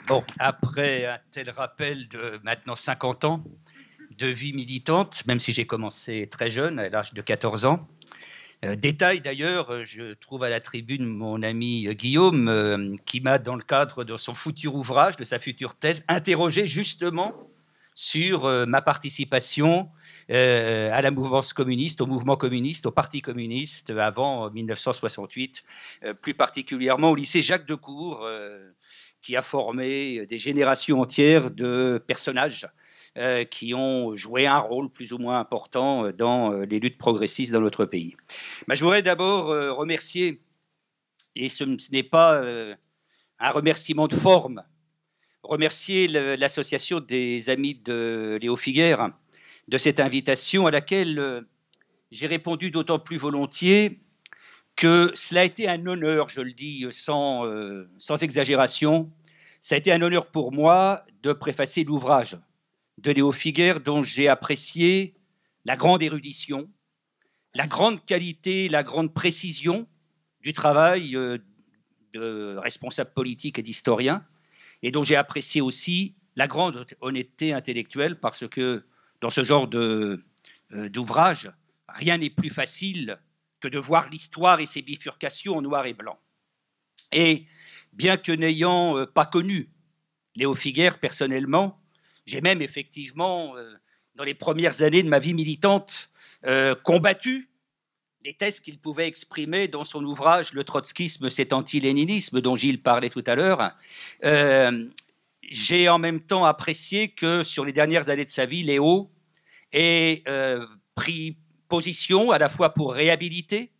Bon, après un tel rappel de maintenant 50 ans de vie militante, même si j'ai commencé très jeune, à l'âge de 14 ans, détail d'ailleurs, je trouve à la tribune mon ami Guillaume, qui m'a, dans le cadre de son futur ouvrage, de sa future thèse, interrogé justement sur ma participation à la mouvance communiste, au mouvement communiste, au parti communiste avant 1968, plus particulièrement au lycée Jacques Decour, qui a formé des générations entières de personnages qui ont joué un rôle plus ou moins important dans les luttes progressistes dans notre pays. Je voudrais d'abord remercier, et ce n'est pas un remerciement de forme, remercier l'association des amis de Léo Figuère de cette invitation à laquelle j'ai répondu d'autant plus volontiers que cela a été un honneur, je le dis sans exagération, ça a été un honneur pour moi de préfacer l'ouvrage de Léo Figuère, dont j'ai apprécié la grande érudition, la grande qualité, la grande précision du travail de responsable politique et d'historien, et dont j'ai apprécié aussi la grande honnêteté intellectuelle, parce que dans ce genre d'ouvrage, rien n'est plus facile que de voir l'histoire et ses bifurcations en noir et blanc. Et bien que n'ayant pas connu Léo Figuère personnellement, j'ai même effectivement, dans les premières années de ma vie militante, combattu les thèses qu'il pouvait exprimer dans son ouvrage « Le trotskisme, c'est anti-léninisme » dont Gilles parlait tout à l'heure. J'ai en même temps apprécié que sur les dernières années de sa vie, Léo ait pris position à la fois pour réhabiliter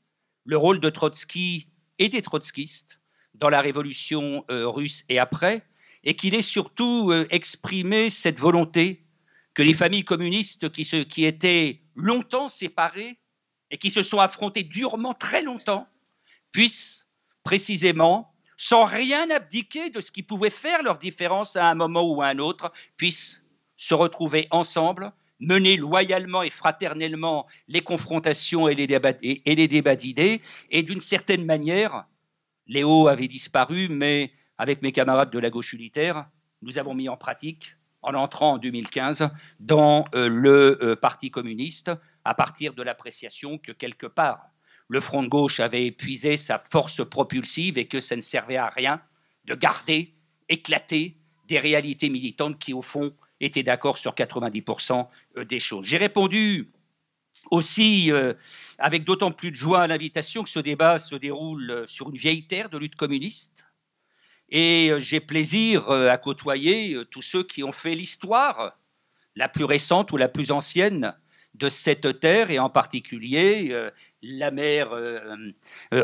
le rôle de Trotsky et des trotskistes dans la révolution russe et après, et qu'il ait surtout exprimé cette volonté que les familles communistes qui étaient longtemps séparées et qui se sont affrontées durement très longtemps puissent précisément, sans rien abdiquer de ce qui pouvait faire leur différence à un moment ou à un autre, puissent se retrouver ensemble, mener loyalement et fraternellement les confrontations et les débats d'idées, et d'une certaine manière, Léo avait disparu, mais avec mes camarades de la gauche unitaire, nous avons mis en pratique, en entrant en 2015 dans le Parti communiste, à partir de l'appréciation que quelque part, le front de gauche avait épuisé sa force propulsive et que ça ne servait à rien de garder, éclater des réalités militantes qui, au fond, étaient d'accord sur 90% des choses. J'ai répondu aussi avec d'autant plus de joie à l'invitation que ce débat se déroule sur une vieille terre de lutte communiste. Et j'ai plaisir à côtoyer tous ceux qui ont fait l'histoire, la plus récente ou la plus ancienne, de cette terre, et en particulier la mère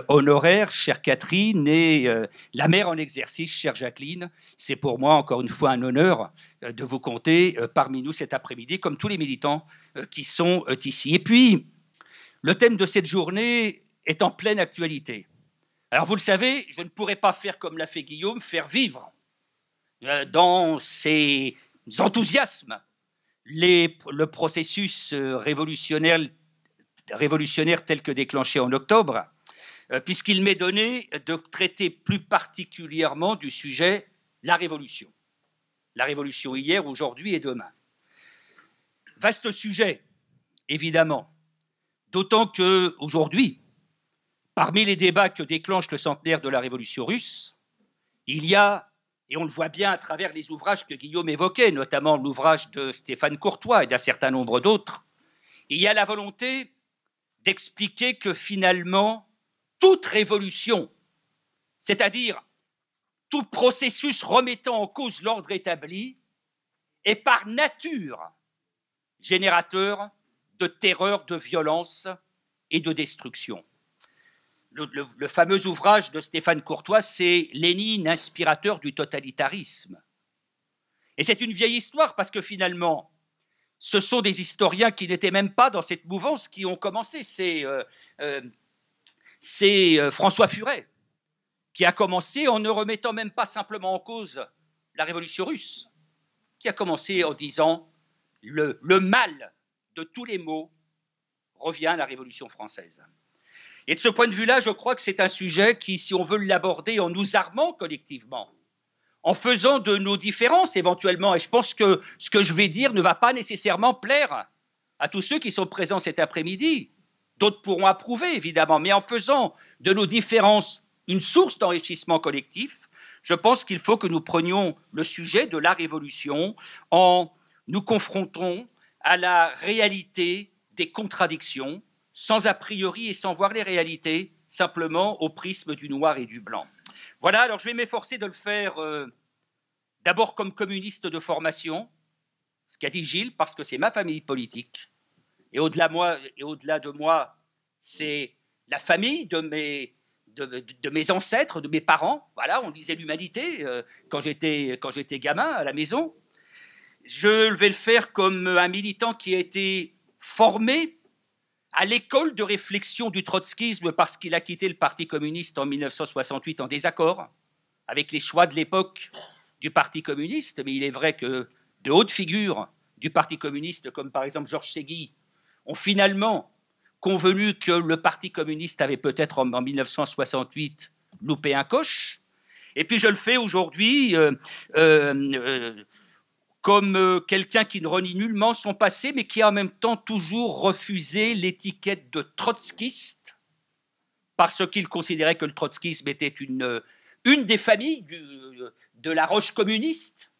honoraire, chère Catherine, et la mère en exercice, chère Jacqueline. C'est pour moi, encore une fois, un honneur de vous compter parmi nous cet après-midi, comme tous les militants qui sont ici. Et puis, le thème de cette journée est en pleine actualité. Alors, vous le savez, je ne pourrais pas faire comme l'a fait Guillaume, faire vivre dans ses enthousiasmes le processus révolutionnaire tel que déclenché en octobre, puisqu'il m'est donné de traiter plus particulièrement du sujet la révolution. La révolution hier, aujourd'hui et demain. Vaste sujet, évidemment, d'autant qu'aujourd'hui, parmi les débats que déclenche le centenaire de la révolution russe, il y a, et on le voit bien à travers les ouvrages que Guillaume évoquait, notamment l'ouvrage de Stéphane Courtois et d'un certain nombre d'autres, il y a la volonté d'expliquer que finalement, toute révolution, c'est-à-dire tout processus remettant en cause l'ordre établi, est par nature générateur de terreur, de violence et de destruction. Le fameux ouvrage de Stéphane Courtois, c'est Lénine, inspirateur du totalitarisme. Et c'est une vieille histoire parce que finalement, ce sont des historiens qui n'étaient même pas dans cette mouvance qui ont commencé. C'est François Furet qui a commencé en ne remettant même pas simplement en cause la révolution russe, qui a commencé en disant le mal de tous les maux revient à la Révolution française. Et de ce point de vue-là, je crois que c'est un sujet qui, si on veut l'aborder en nous armant collectivement, en faisant de nos différences éventuellement, et je pense que ce que je vais dire ne va pas nécessairement plaire à tous ceux qui sont présents cet après-midi, d'autres pourront approuver évidemment, mais en faisant de nos différences une source d'enrichissement collectif, je pense qu'il faut que nous prenions le sujet de la révolution en nous confrontant à la réalité des contradictions, sans a priori et sans voir les réalités, simplement au prisme du noir et du blanc. Voilà, alors je vais m'efforcer de le faire d'abord comme communiste de formation, ce qu'a dit Gilles, parce que c'est ma famille politique, et au-delà de moi, c'est la famille de mes ancêtres, de mes parents. Voilà, on lisait l'Humanité quand j'étais gamin à la maison. Je vais le faire comme un militant qui a été formé à l'école de réflexion du trotskisme parce qu'il a quitté le Parti communiste en 1968 en désaccord avec les choix de l'époque du Parti communiste. Mais il est vrai que de hautes figures du Parti communiste, comme par exemple Georges Segui, ont finalement convenu que le Parti communiste avait peut-être en 1968 loupé un coche. Et puis je le fais aujourd'hui comme quelqu'un qui ne renie nullement son passé, mais qui a en même temps toujours refusé l'étiquette de trotskiste, parce qu'il considérait que le trotskisme était une des familles de la roche communiste,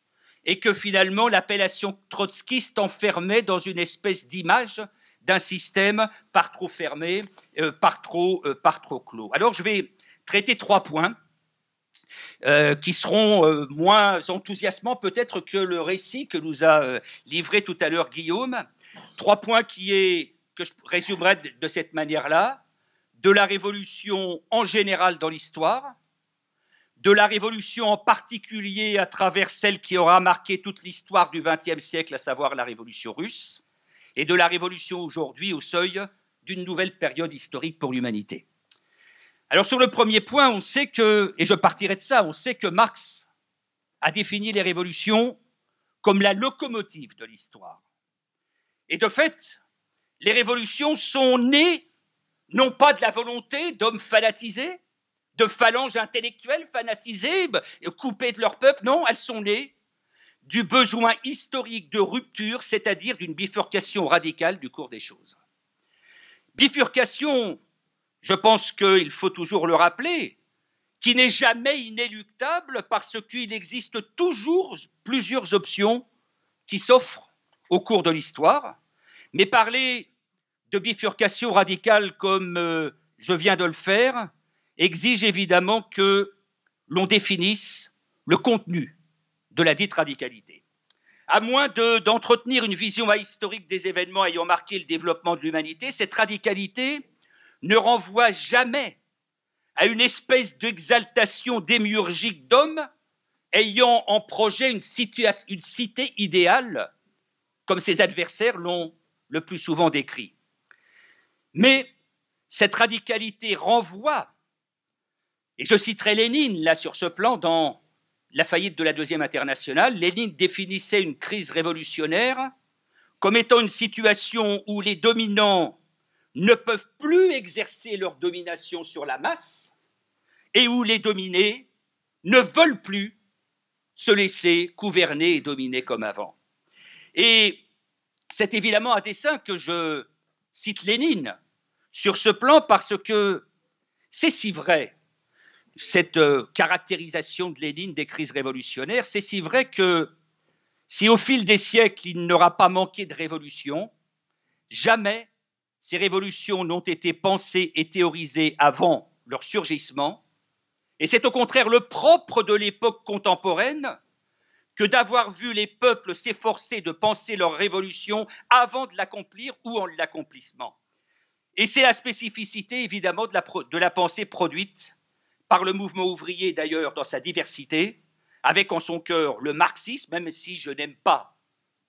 et que finalement l'appellation trotskiste enfermait dans une espèce d'image d'un système par trop fermé, par trop clos. Alors je vais traiter 3 points qui seront moins enthousiasmants peut-être que le récit que nous a livré tout à l'heure Guillaume. 3 points que je résumerai de cette manière-là: de la Révolution en général dans l'histoire, de la Révolution en particulier à travers celle qui aura marqué toute l'histoire du XXe siècle, à savoir la Révolution russe, et de la Révolution aujourd'hui au seuil d'une nouvelle période historique pour l'humanité. Alors sur le premier point, on sait que, et je partirai de ça, on sait que Marx a défini les révolutions comme la locomotive de l'histoire. Et de fait, les révolutions sont nées non pas de la volonté d'hommes fanatisés, de phalanges intellectuelles fanatisées, coupées de leur peuple, non, elles sont nées du besoin historique de rupture, c'est-à-dire d'une bifurcation radicale du cours des choses. Bifurcation, je pense qu'il faut toujours le rappeler, qui n'est jamais inéluctable parce qu'il existe toujours plusieurs options qui s'offrent au cours de l'histoire. Mais parler de bifurcation radicale comme je viens de le faire exige évidemment que l'on définisse le contenu de la dite radicalité. À moins d'entretenir une vision ahistorique des événements ayant marqué le développement de l'humanité, cette radicalité ne renvoie jamais à une espèce d'exaltation démiurgique d'hommes ayant en projet une cité idéale, comme ses adversaires l'ont le plus souvent décrit. Mais cette radicalité renvoie, et je citerai Lénine là sur ce plan dans la faillite de la Deuxième Internationale. Lénine définissait une crise révolutionnaire comme étant une situation où les dominants ne peuvent plus exercer leur domination sur la masse et où les dominés ne veulent plus se laisser gouverner et dominer comme avant. Et c'est évidemment à dessein que je cite Lénine sur ce plan parce que c'est si vrai, cette caractérisation de Lénine des crises révolutionnaires, c'est si vrai que si au fil des siècles il n'aura pas manqué de révolutions, jamais ces révolutions n'ont été pensées et théorisées avant leur surgissement, et c'est au contraire le propre de l'époque contemporaine que d'avoir vu les peuples s'efforcer de penser leur révolution avant de l'accomplir ou en l'accomplissement. Et c'est la spécificité évidemment de la pensée produite par le mouvement ouvrier d'ailleurs dans sa diversité, avec en son cœur le marxisme, même si je n'aime pas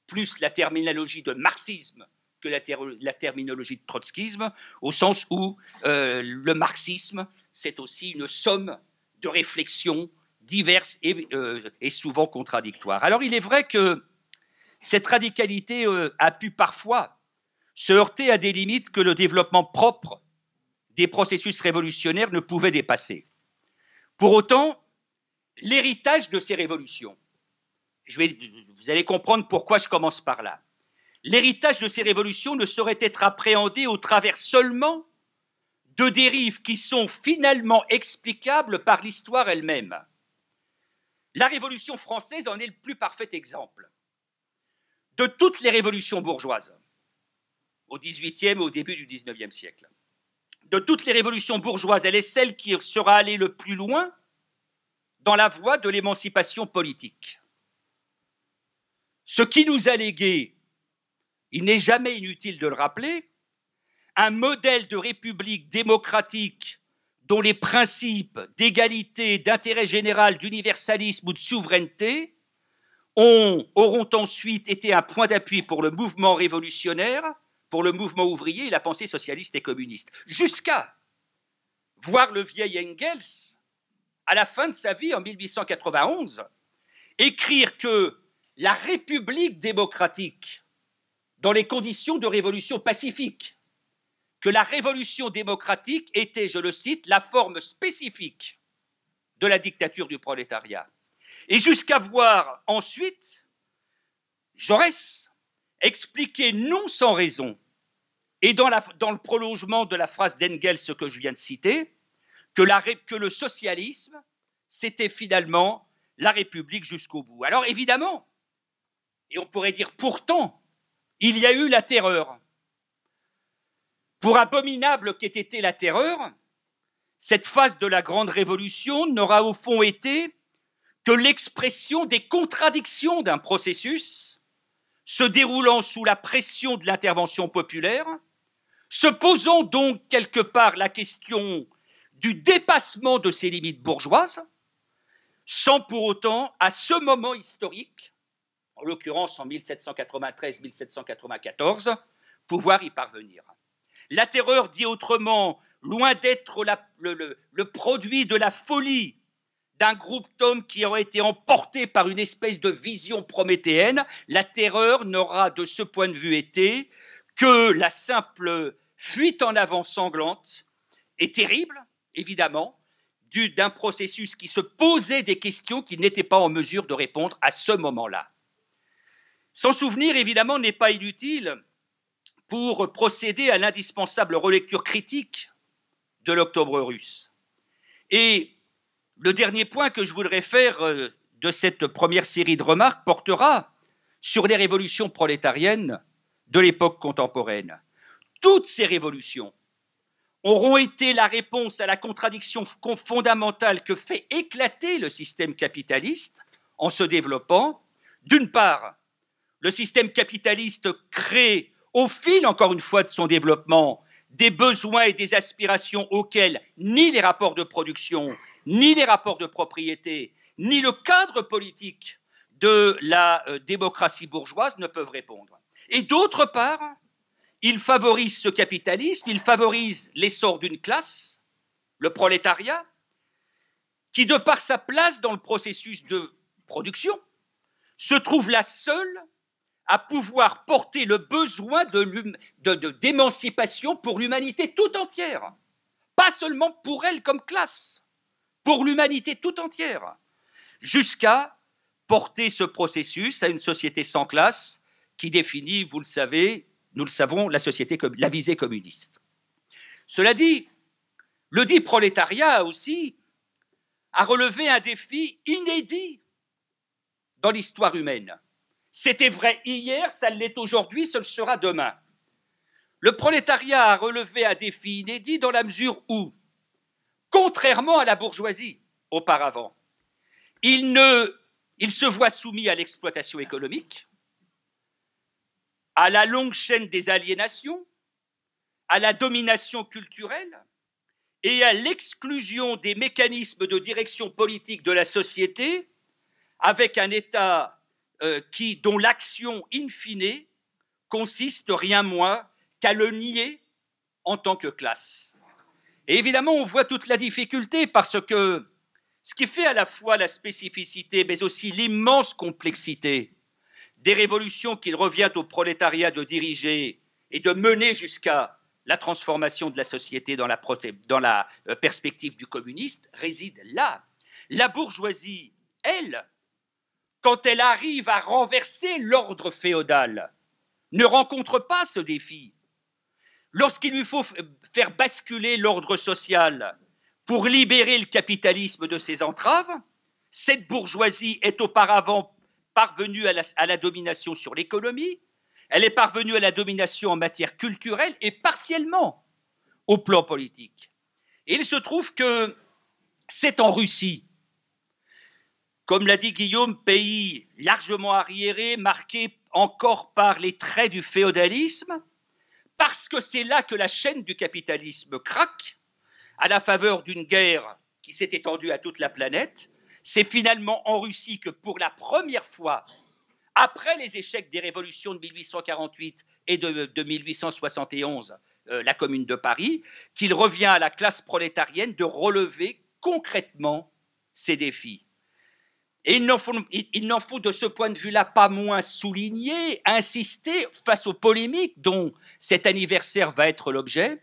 plus la terminologie de marxisme que la terminologie de trotskisme, au sens où le marxisme, c'est aussi une somme de réflexions diverses et souvent contradictoires. Alors il est vrai que cette radicalité a pu parfois se heurter à des limites que le développement propre des processus révolutionnaires ne pouvait dépasser. Pour autant, l'héritage de ces révolutions. Vous allez comprendre pourquoi je commence par là. L'héritage de ces révolutions ne saurait être appréhendé au travers seulement de dérives qui sont finalement explicables par l'histoire elle-même. La Révolution française en est le plus parfait exemple. De toutes les révolutions bourgeoises, au XVIIIe et au début du XIXe siècle, de toutes les révolutions bourgeoises, elle est celle qui sera allée le plus loin dans la voie de l'émancipation politique. Ce qui nous a légué, il n'est jamais inutile de le rappeler, un modèle de république démocratique dont les principes d'égalité, d'intérêt général, d'universalisme ou de souveraineté auront ensuite été un point d'appui pour le mouvement révolutionnaire, pour le mouvement ouvrier et la pensée socialiste et communiste, jusqu'à voir le vieil Engels, à la fin de sa vie, en 1891, écrire que la République démocratique, dans les conditions de révolution pacifique, que la révolution démocratique était, je le cite, la forme spécifique de la dictature du prolétariat. Et jusqu'à voir ensuite Jaurès expliquer non sans raison, et dans le prolongement de la phrase d'Engels que je viens de citer, que le socialisme, c'était finalement la République jusqu'au bout. Alors évidemment, et on pourrait dire pourtant, il y a eu la terreur. Pour abominable qu'ait été la terreur, cette phase de la Grande Révolution n'aura au fond été que l'expression des contradictions d'un processus se déroulant sous la pression de l'intervention populaire, se posant donc quelque part la question du dépassement de ses limites bourgeoises, sans pour autant, à ce moment historique, en l'occurrence en 1793-1794, pouvoir y parvenir. La terreur, dit autrement, loin d'être le produit de la folie d'un groupe d'hommes qui aurait été emporté par une espèce de vision prométhéenne, la terreur n'aura de ce point de vue été que la simple fuite en avant sanglante et terrible, évidemment, d'un processus qui se posait des questions qu'il n'était pas en mesure de répondre à ce moment-là. S'en souvenir, évidemment, n'est pas inutile pour procéder à l'indispensable relecture critique de l'Octobre russe. Et le dernier point que je voudrais faire de cette première série de remarques portera sur les révolutions prolétariennes de l'époque contemporaine. Toutes ces révolutions auront été la réponse à la contradiction fondamentale que fait éclater le système capitaliste en se développant. D'une part, le système capitaliste crée au fil, encore une fois, de son développement, des besoins et des aspirations auxquels ni les rapports de production, ni les rapports de propriété, ni le cadre politique de la démocratie bourgeoise ne peuvent répondre. Et d'autre part, il favorise ce capitalisme, il favorise l'essor d'une classe, le prolétariat, qui, de par sa place dans le processus de production, se trouve la seule à pouvoir porter le besoin d'émancipation pour l'humanité tout entière. Pas seulement pour elle comme classe, pour l'humanité tout entière. Jusqu'à porter ce processus à une société sans classe qui définit, vous le savez, nous le savons, la visée communiste. Cela dit, le dit prolétariat aussi a relevé un défi inédit dans l'histoire humaine. C'était vrai hier, ça l'est aujourd'hui, ce le sera demain. Le prolétariat a relevé un défi inédit dans la mesure où, contrairement à la bourgeoisie auparavant, il se voit soumis à l'exploitation économique, à la longue chaîne des aliénations, à la domination culturelle et à l'exclusion des mécanismes de direction politique de la société, avec un État dont l'action in fine consiste rien moins qu'à le nier en tant que classe. Et évidemment, on voit toute la difficulté parce que ce qui fait à la fois la spécificité, mais aussi l'immense complexité des révolutions qu'il revient au prolétariat de diriger et de mener jusqu'à la transformation de la société dans la perspective du communiste, réside là. La bourgeoisie, elle, quand elle arrive à renverser l'ordre féodal, ne rencontre pas ce défi. Lorsqu'il lui faut faire basculer l'ordre social pour libérer le capitalisme de ses entraves, cette bourgeoisie est auparavant parvenue à la domination sur l'économie, elle est parvenue à la domination en matière culturelle et partiellement au plan politique. Et il se trouve que c'est en Russie, comme l'a dit Guillaume, pays largement arriéré, marqué encore par les traits du féodalisme, parce que c'est là que la chaîne du capitalisme craque, à la faveur d'une guerre qui s'est étendue à toute la planète. C'est finalement en Russie que pour la première fois, après les échecs des révolutions de 1848 et de 1871, la Commune de Paris, qu'il revient à la classe prolétarienne de relever concrètement ces défis. Et il n'en faut de ce point de vue-là pas moins souligner, insister face aux polémiques dont cet anniversaire va être l'objet,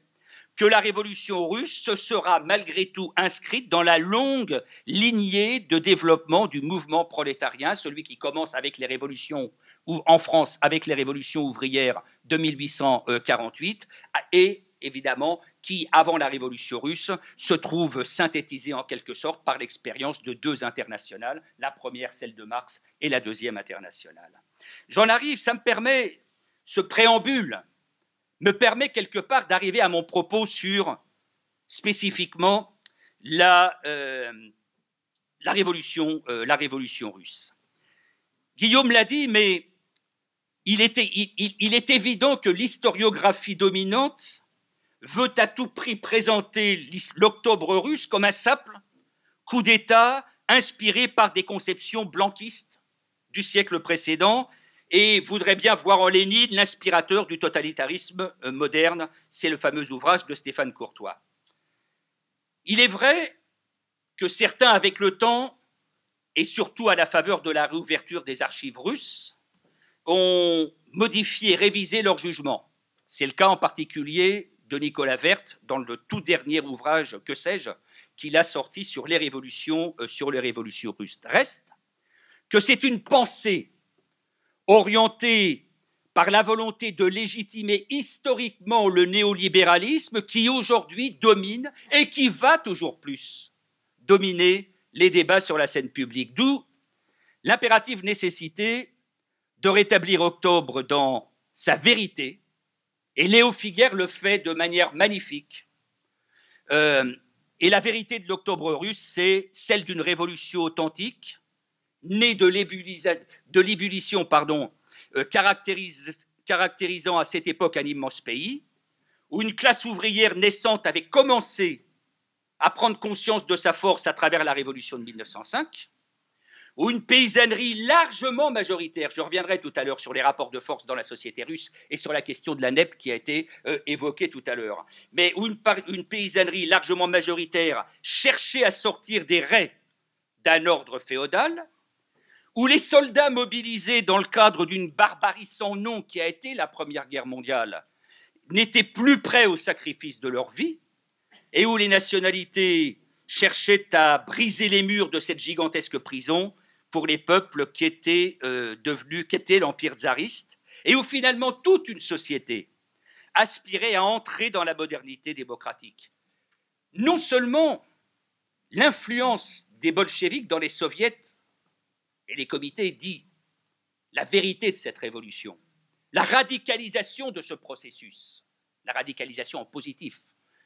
que la révolution russe se sera malgré tout inscrite dans la longue lignée de développement du mouvement prolétarien, celui qui commence avec les révolutions, ou en France avec les révolutions ouvrières de 1848, et évidemment qui, avant la révolution russe, se trouve synthétisé en quelque sorte par l'expérience de deux internationales, la première celle de Marx et la deuxième internationale. J'en arrive, ça me permet, ce préambule me permet quelque part d'arriver à mon propos sur spécifiquement la révolution russe. Guillaume l'a dit, mais il est évident que l'historiographie dominante veut à tout prix présenter l'octobre russe comme un simple coup d'État inspiré par des conceptions blanquistes du siècle précédent et voudrait bien voir en Lénine l'inspirateur du totalitarisme moderne. C'est le fameux ouvrage de Stéphane Courtois. Il est vrai que certains, avec le temps, et surtout à la faveur de la réouverture des archives russes, ont modifié, révisé leur jugement. C'est le cas en particulier de Nicolas Werth dans le tout dernier ouvrage, que sais-je, qu'il a sorti sur les révolutions russes. Reste que c'est une pensée orientée par la volonté de légitimer historiquement le néolibéralisme qui aujourd'hui domine et qui va toujours plus dominer les débats sur la scène publique. D'où l'impérative nécessité de rétablir Octobre dans sa vérité, et Léo Figuère le fait de manière magnifique. Et la vérité de l'Octobre russe, c'est celle d'une révolution authentique, née de l'ébullition caractérisant à cette époque un immense pays, où une classe ouvrière naissante avait commencé à prendre conscience de sa force à travers la révolution de 1905, où une paysannerie largement majoritaire, je reviendrai tout à l'heure sur les rapports de force dans la société russe et sur la question de la NEP qui a été évoquée tout à l'heure, mais où une paysannerie largement majoritaire cherchait à sortir des raies d'un ordre féodal, où les soldats mobilisés dans le cadre d'une barbarie sans nom qui a été la Première Guerre mondiale n'étaient plus prêts au sacrifice de leur vie, et où les nationalités cherchaient à briser les murs de cette gigantesque prison pour les peuples qui étaient l'empire tsariste, et où finalement toute une société aspirait à entrer dans la modernité démocratique. Non seulement l'influence des bolcheviks dans les soviets et les comités dit la vérité de cette révolution, la radicalisation de ce processus, la radicalisation en positif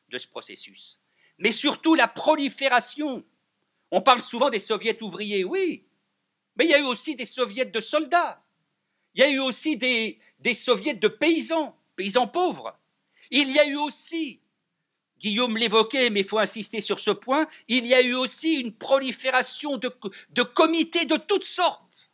de ce processus, mais surtout la prolifération. On parle souvent des soviets ouvriers, oui, mais il y a eu aussi des soviets de soldats, il y a eu aussi des soviets de paysans pauvres, il y a eu aussi, Guillaume l'évoquait, mais il faut insister sur ce point, il y a eu aussi une prolifération de comités de toutes sortes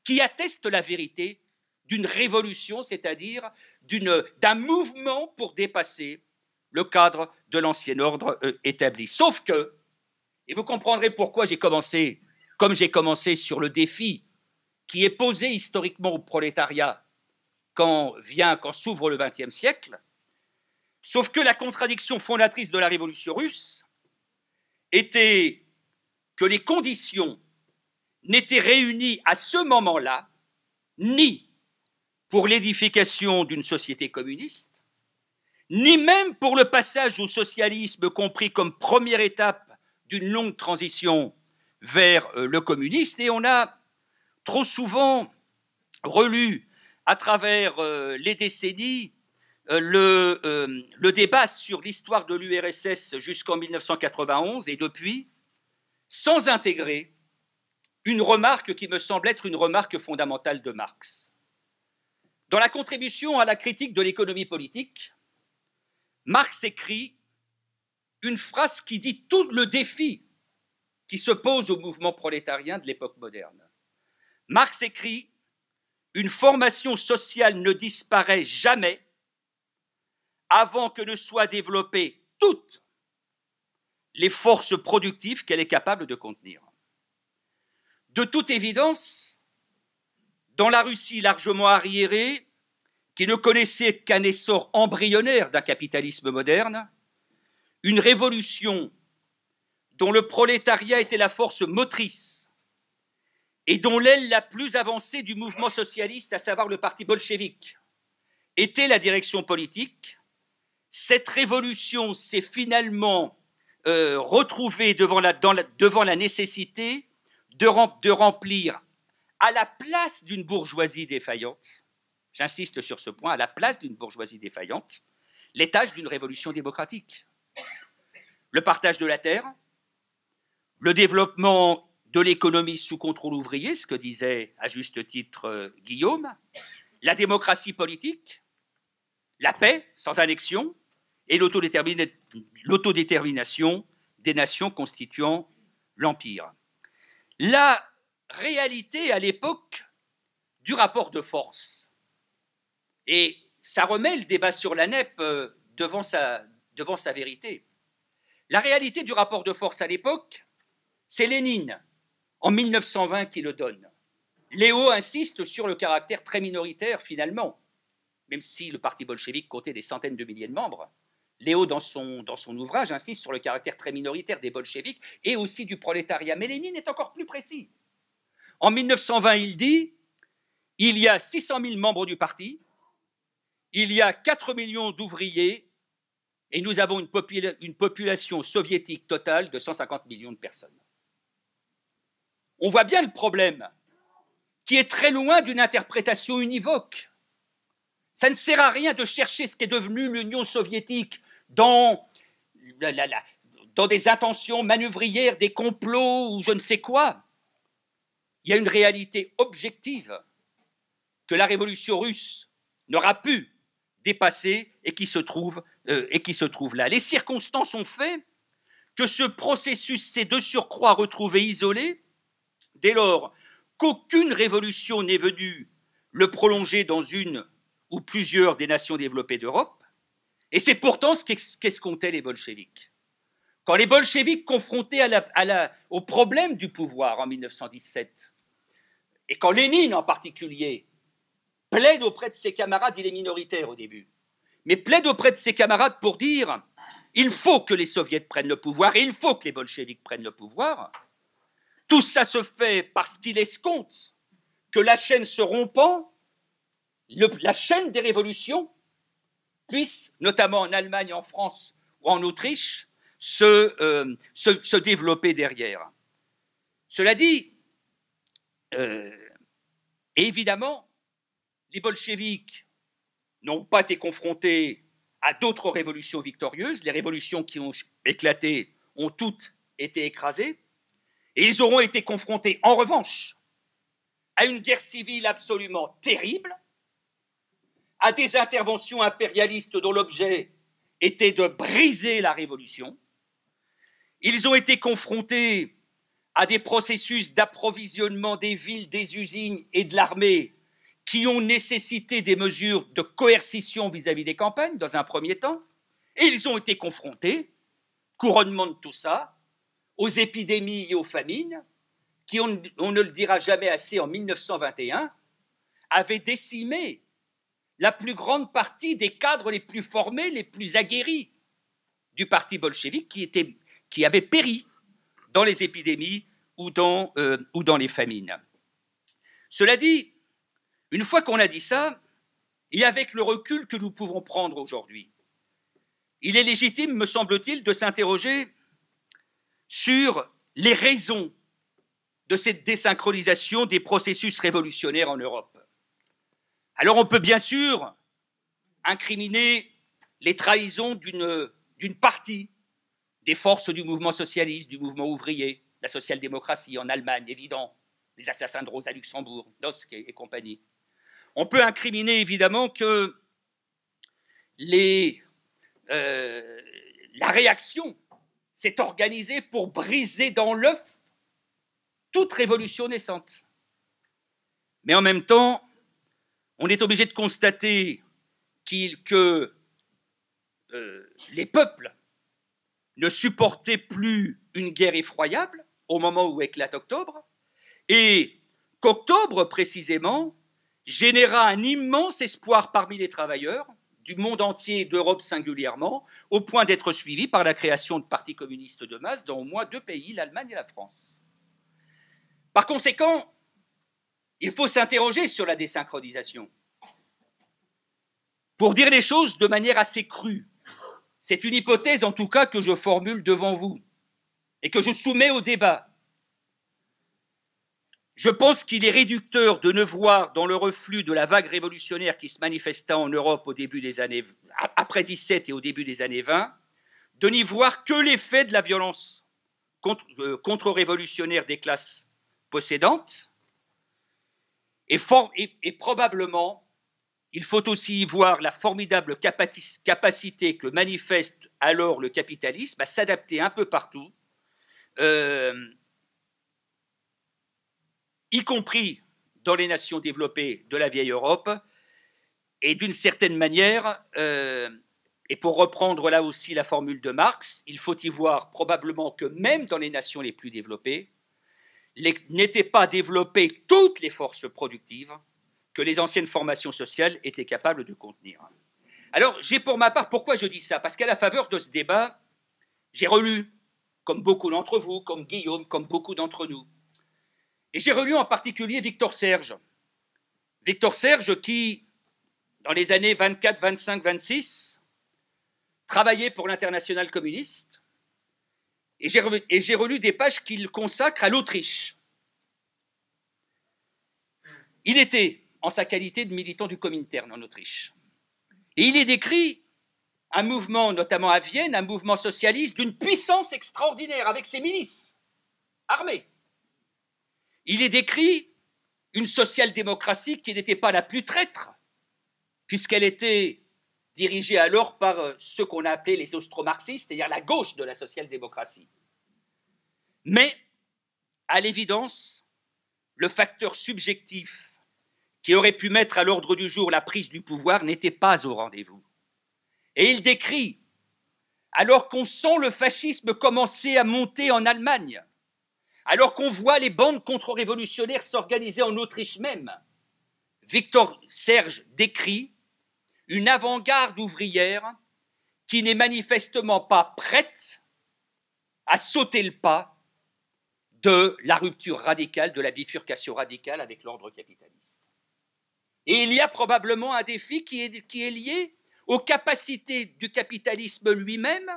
qui attestent la vérité d'une révolution, c'est-à-dire d'un mouvement pour dépasser le cadre de l'ancien ordre établi. Sauf que, et vous comprendrez pourquoi j'ai commencé comme j'ai commencé sur le défi qui est posé historiquement au prolétariat quand s'ouvre le XXe siècle, sauf que la contradiction fondatrice de la révolution russe était que les conditions n'étaient réunies à ce moment-là ni pour l'édification d'une société communiste, ni même pour le passage au socialisme compris comme première étape d'une longue transition vers le communiste. Et on a trop souvent relu à travers les décennies le débat sur l'histoire de l'URSS jusqu'en 1991 et depuis, sans intégrer une remarque qui me semble être une remarque fondamentale de Marx. Dans la contribution à la critique de l'économie politique, Marx écrit une phrase qui dit tout le défi qui se pose au mouvement prolétarien de l'époque moderne. Marx écrit « Une formation sociale ne disparaît jamais avant que ne soient développées toutes les forces productives qu'elle est capable de contenir. » De toute évidence, dans la Russie largement arriérée, qui ne connaissait qu'un essor embryonnaire d'un capitalisme moderne, une révolution dont le prolétariat était la force motrice et dont l'aile la plus avancée du mouvement socialiste, à savoir le parti bolchevique, était la direction politique, cette révolution s'est finalement retrouvée devant la nécessité de remplir à la place d'une bourgeoisie défaillante, j'insiste sur ce point, à la place d'une bourgeoisie défaillante, les tâches d'une révolution démocratique. Le partage de la terre, le développement de l'économie sous contrôle ouvrier, ce que disait à juste titre Guillaume, la démocratie politique, la paix sans annexion et l'autodétermination des nations constituant l'Empire. La réalité à l'époque du rapport de force, et ça remet le débat sur la NEP devant sa vérité. La réalité du rapport de force à l'époque, c'est Lénine, en 1920, qui le donne. Léo insiste sur le caractère très minoritaire, finalement, même si le parti bolchevique comptait des centaines de milliers de membres. Léo, dans son ouvrage, insiste sur le caractère très minoritaire des bolcheviks et aussi du prolétariat. Mais Lénine est encore plus précis. En 1920, il dit « Il y a 600 000 membres du parti, il y a 4 millions d'ouvriers et nous avons une population soviétique totale de 150 millions de personnes. » On voit bien le problème, qui est très loin d'une interprétation univoque. Ça ne sert à rien de chercher ce qu'est devenu l'Union soviétique dans des intentions manœuvrières, des complots ou je ne sais quoi. Il y a une réalité objective que la révolution russe n'aura pu dépasser et qui se trouve là. Les circonstances ont fait que ce processus s'est de surcroît retrouvé isolé dès lors qu'aucune révolution n'est venue le prolonger dans une ou plusieurs des nations développées d'Europe. Et c'est pourtant ce qu'escomptaient les bolcheviks. Quand les bolcheviks, confrontés au problème du pouvoir en 1917, et quand Lénine en particulier plaide auprès de ses camarades, il est minoritaire au début, mais plaide auprès de ses camarades pour dire « il faut que les soviets prennent le pouvoir et il faut que les bolcheviks prennent le pouvoir », tout ça se fait parce qu'il escompte que la chaîne se rompant, la chaîne des révolutions puisse, notamment en Allemagne, en France ou en Autriche, se développer derrière. Cela dit, évidemment, les bolcheviks n'ont pas été confrontés à d'autres révolutions victorieuses. Les révolutions qui ont éclaté ont toutes été écrasées. Et ils auront été confrontés, en revanche, à une guerre civile absolument terrible, à des interventions impérialistes dont l'objet était de briser la révolution. Ils ont été confrontés à des processus d'approvisionnement des villes, des usines et de l'armée qui ont nécessité des mesures de coercition vis-à-vis des campagnes, dans un premier temps. Et ils ont été confrontés, couronnement de tout ça, aux épidémies et aux famines, qui, on ne le dira jamais assez, en 1921, avaient décimé la plus grande partie des cadres les plus formés, les plus aguerris du parti bolchevique qui avaient péri dans les épidémies ou dans les famines. Cela dit, une fois qu'on a dit ça, et avec le recul que nous pouvons prendre aujourd'hui, il est légitime, me semble-t-il, de s'interroger sur les raisons de cette désynchronisation des processus révolutionnaires en Europe. Alors on peut bien sûr incriminer les trahisons d'une partie des forces du mouvement socialiste, du mouvement ouvrier, la social-démocratie en Allemagne, évident, les assassins de Rosa Luxembourg, Nosk et compagnie. On peut incriminer évidemment que la réaction s'est organisée pour briser dans l'œuf toute révolution naissante. Mais en même temps, on est obligé de constater que les peuples ne supportaient plus une guerre effroyable au moment où éclate Octobre, et qu'Octobre, précisément, généra un immense espoir parmi les travailleurs, du monde entier et d'Europe singulièrement, au point d'être suivi par la création de partis communistes de masse dans au moins 2 pays, l'Allemagne et la France. Par conséquent, il faut s'interroger sur la désynchronisation. Pour dire les choses de manière assez crue, c'est une hypothèse en tout cas que je formule devant vous et que je soumets au débat. Je pense qu'il est réducteur de ne voir dans le reflux de la vague révolutionnaire qui se manifesta en Europe au début des années, après 17 et au début des années 20, de n'y voir que l'effet de la violence contre-révolutionnaire des classes possédantes. Et probablement, il faut aussi y voir la formidable capacité que manifeste alors le capitalisme à s'adapter un peu partout, y compris dans les nations développées de la vieille Europe, et d'une certaine manière, et pour reprendre là aussi la formule de Marx, il faut y voir probablement que même dans les nations les plus développées, n'étaient pas développées toutes les forces productives que les anciennes formations sociales étaient capables de contenir. Alors, j'ai pour ma part, pourquoi je dis ça? Parce qu'à la faveur de ce débat, j'ai relu, comme beaucoup d'entre vous, comme Guillaume, comme beaucoup d'entre nous. Et j'ai relu en particulier Victor Serge. Victor Serge qui, dans les années 24, 25, 26, travaillait pour l'Internationale communiste. Et j'ai relu des pages qu'il consacre à l'Autriche. Il était, en sa qualité de militant du Comintern en Autriche. Et il y décrit un mouvement, notamment à Vienne, un mouvement socialiste d'une puissance extraordinaire avec ses milices armées. Il y décrit une social-démocratie qui n'était pas la plus traître, puisqu'elle était dirigée alors par ceux qu'on a appelés les austro-marxistes, c'est-à-dire la gauche de la social-démocratie. Mais, à l'évidence, le facteur subjectif qui aurait pu mettre à l'ordre du jour la prise du pouvoir n'était pas au rendez-vous. Et il décrit, alors qu'on sent le fascisme commencer à monter en Allemagne, alors qu'on voit les bandes contre-révolutionnaires s'organiser en Autriche même, Victor Serge décrit une avant-garde ouvrière qui n'est manifestement pas prête à sauter le pas de la rupture radicale, de la bifurcation radicale avec l'ordre capitaliste. Et il y a probablement un défi qui est lié aux capacités du capitalisme lui-même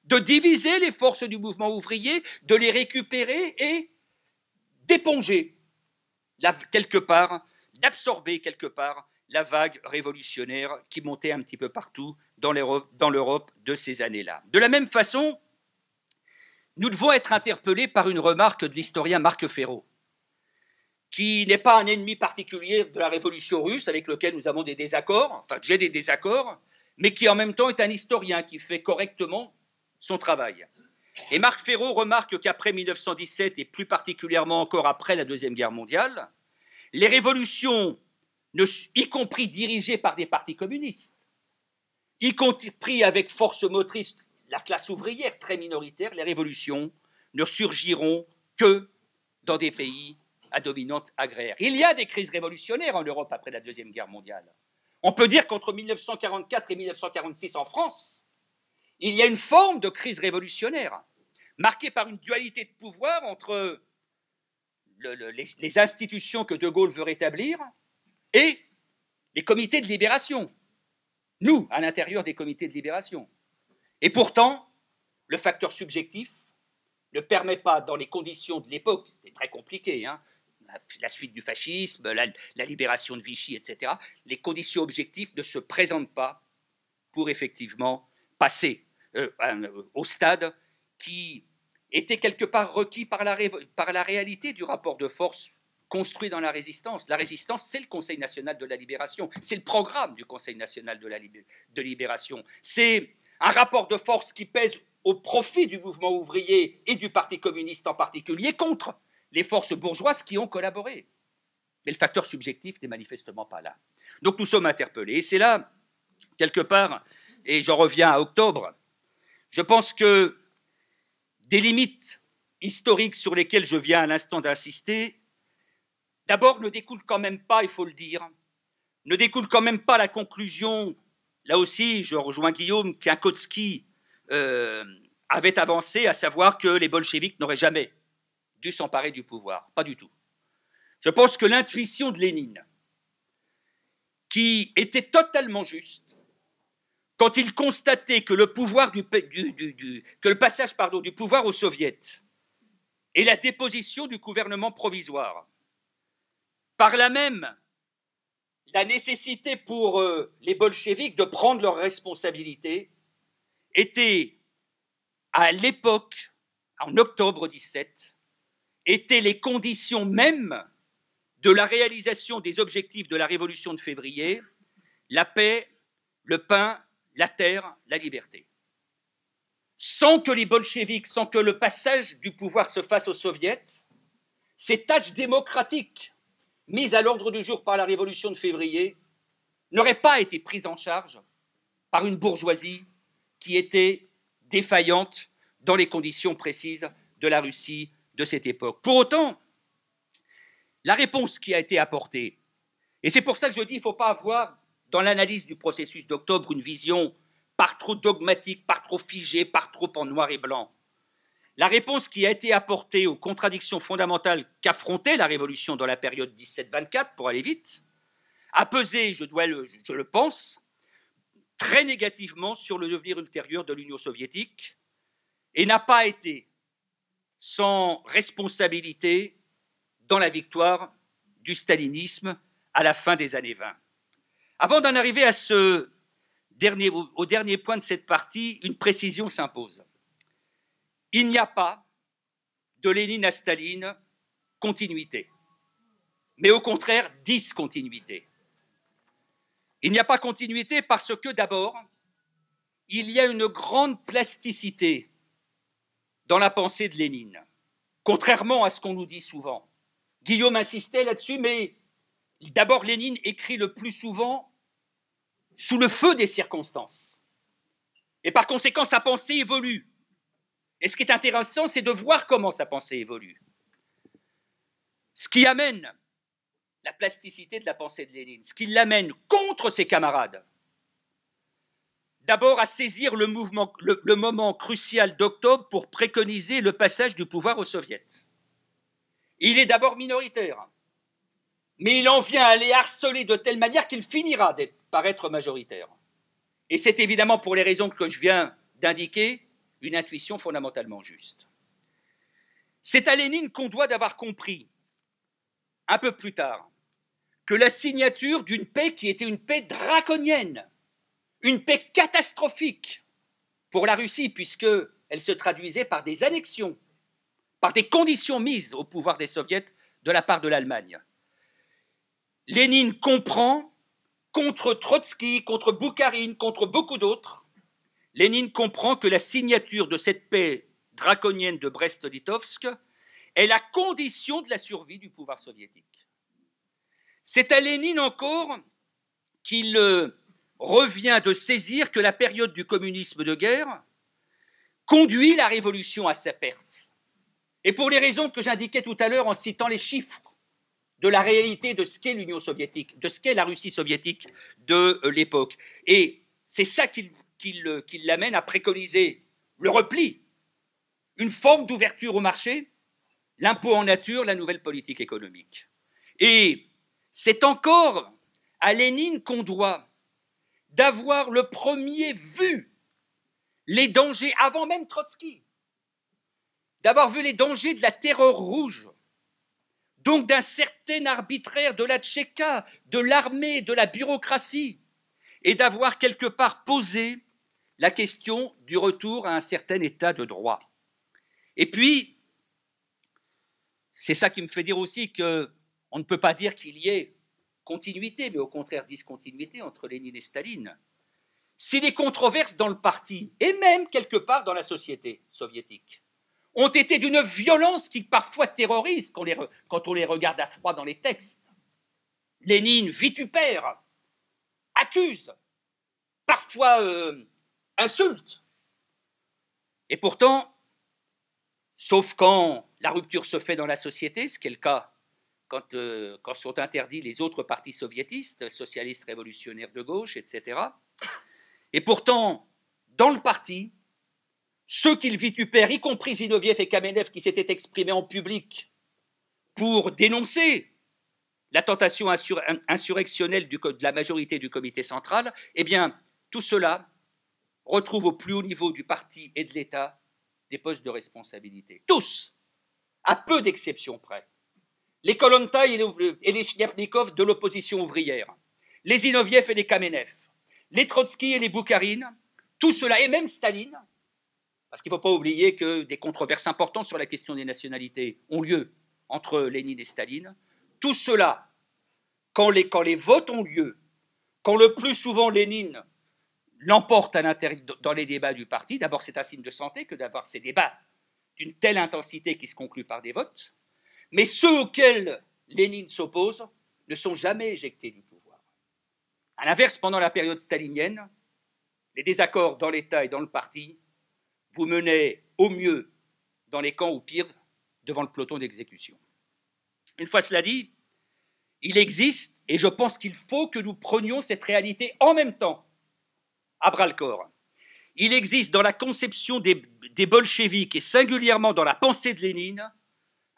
de diviser les forces du mouvement ouvrier, de les récupérer et d'éponger, quelque part, d'absorber quelque part la vague révolutionnaire qui montait un petit peu partout dans l'Europe de ces années-là. De la même façon, nous devons être interpellés par une remarque de l'historien Marc Fesneau, qui n'est pas un ennemi particulier de la révolution russe avec lequel nous avons des désaccords, enfin j'ai des désaccords, mais qui en même temps est un historien qui fait correctement son travail. Et Marc Fesneau remarque qu'après 1917, et plus particulièrement encore après la Deuxième Guerre mondiale, les révolutions, y compris dirigées par des partis communistes, y compris avec force motrice la classe ouvrière très minoritaire, les révolutions ne surgiront que dans des pays à dominante agraire. Il y a des crises révolutionnaires en Europe après la Deuxième Guerre mondiale. On peut dire qu'entre 1944 et 1946 en France, il y a une forme de crise révolutionnaire, marquée par une dualité de pouvoir entre les institutions que De Gaulle veut rétablir et les comités de libération. Nous, à l'intérieur des comités de libération. Et pourtant, le facteur subjectif ne permet pas, dans les conditions de l'époque, c'était très compliqué, hein, la suite du fascisme, la libération de Vichy, etc., les conditions objectives ne se présentent pas pour effectivement passer au stade qui était quelque part requis par la réalité du rapport de force construit dans la résistance. La résistance, c'est le Conseil national de la libération, c'est le programme du Conseil national de libération, c'est un rapport de force qui pèse au profit du mouvement ouvrier et du Parti communiste en particulier contre les forces bourgeoises qui ont collaboré. Mais le facteur subjectif n'est manifestement pas là. Donc nous sommes interpellés. Et c'est là, quelque part, et j'en reviens à octobre, je pense que des limites historiques sur lesquelles je viens à l'instant d'insister, d'abord ne découle quand même pas, il faut le dire, ne découle quand même pas la conclusion, là aussi je rejoins Guillaume, qu'un Kautsky avait avancé, à savoir que les bolcheviks n'auraient jamais dû s'emparer du pouvoir. Pas du tout. Je pense que l'intuition de Lénine, qui était totalement juste, quand il constatait que le passage du pouvoir aux soviets et la déposition du gouvernement provisoire, par là même la nécessité pour les bolcheviks de prendre leurs responsabilités, était à l'époque, en octobre 17, étaient les conditions mêmes de la réalisation des objectifs de la Révolution de février, la paix, le pain, la terre, la liberté. Sans que les bolcheviks, sans que le passage du pouvoir se fasse aux soviets, ces tâches démocratiques mises à l'ordre du jour par la Révolution de février n'auraient pas été prises en charge par une bourgeoisie qui était défaillante dans les conditions précises de la Russie de cette époque. Pour autant, la réponse qui a été apportée, et c'est pour ça que je dis qu'il ne faut pas avoir dans l'analyse du processus d'octobre une vision par trop dogmatique, par trop figée, par trop en noir et blanc. La réponse qui a été apportée aux contradictions fondamentales qu'affrontait la Révolution dans la période 17-24, pour aller vite, a pesé, je le pense, très négativement sur le devenir ultérieur de l'Union soviétique et n'a pas été sans responsabilité dans la victoire du stalinisme à la fin des années 20. Avant d'en arriver à au dernier point de cette partie, une précision s'impose. Il n'y a pas, de Lénine à Staline, continuité, mais au contraire, discontinuité. Il n'y a pas continuité parce que, d'abord, il y a une grande plasticité dans la pensée de Lénine, contrairement à ce qu'on nous dit souvent. Guillaume insistait là-dessus, mais d'abord, Lénine écrit le plus souvent sous le feu des circonstances. Et par conséquent, sa pensée évolue. Et ce qui est intéressant, c'est de voir comment sa pensée évolue. Ce qui amène la plasticité de la pensée de Lénine, ce qui l'amène contre ses camarades, d'abord à saisir le moment crucial d'octobre pour préconiser le passage du pouvoir aux soviets. Il est d'abord minoritaire, mais il en vient à les harceler de telle manière qu'il finira par être majoritaire. Et c'est évidemment, pour les raisons que je viens d'indiquer, une intuition fondamentalement juste. C'est à Lénine qu'on doit d'avoir compris, un peu plus tard, que la signature d'une paix qui était une paix draconienne, une paix catastrophique pour la Russie, puisqu'elle se traduisait par des annexions, par des conditions mises au pouvoir des soviets de la part de l'Allemagne. Lénine comprend, contre Trotsky, contre Boukharine, contre beaucoup d'autres, Lénine comprend que la signature de cette paix draconienne de Brest-Litovsk est la condition de la survie du pouvoir soviétique. C'est à Lénine encore qu'il revient de saisir que la période du communisme de guerre conduit la révolution à sa perte. Et pour les raisons que j'indiquais tout à l'heure en citant les chiffres de la réalité de ce qu'est l'Union soviétique, de ce qu'est la Russie soviétique de l'époque. Et c'est ça qui l'amène à préconiser le repli, une forme d'ouverture au marché, l'impôt en nature, la nouvelle politique économique. Et c'est encore à Lénine qu'on doit d'avoir le premier vu les dangers, avant même Trotsky, d'avoir vu les dangers de la terreur rouge, donc d'un certain arbitraire de la Tchéka, de l'armée, de la bureaucratie, et d'avoir quelque part posé la question du retour à un certain état de droit. Et puis, c'est ça qui me fait dire aussi qu'on ne peut pas dire qu'il y ait continuité, mais au contraire discontinuité entre Lénine et Staline. Si les controverses dans le parti, et même quelque part dans la société soviétique, ont été d'une violence qui parfois terrorise quand on les regarde à froid dans les textes. Lénine vitupère, accuse, parfois insulte. Et pourtant, sauf quand la rupture se fait dans la société, ce qui est le cas quand sont interdits les autres partis soviétistes, socialistes révolutionnaires de gauche, etc. Et pourtant, dans le parti, ceux qui le vitupèrent, y compris Zinoviev et Kamenev, qui s'étaient exprimés en public pour dénoncer la tentation insurrectionnelle de la majorité du comité central, eh bien, tout cela retrouve au plus haut niveau du parti et de l'État des postes de responsabilité. Tous, à peu d'exceptions près. Les Kollontai et les Chliapnikov de l'opposition ouvrière, les Zinoviev et les Kamenev, les Trotsky et les Boukharine, tout cela, et même Staline, parce qu'il ne faut pas oublier que des controverses importantes sur la question des nationalités ont lieu entre Lénine et Staline. Tout cela, quand les votes ont lieu, quand le plus souvent Lénine l'emporte dans les débats du parti, d'abord c'est un signe de santé que d'avoir ces débats d'une telle intensité qui se concluent par des votes, mais ceux auxquels Lénine s'oppose ne sont jamais éjectés du pouvoir. À l'inverse, pendant la période stalinienne, les désaccords dans l'État et dans le parti vous menez au mieux dans les camps ou pire devant le peloton d'exécution. Une fois cela dit, il existe, et je pense qu'il faut que nous prenions cette réalité en même temps, à bras-le-corps. Il existe dans la conception des bolcheviks et singulièrement dans la pensée de Lénine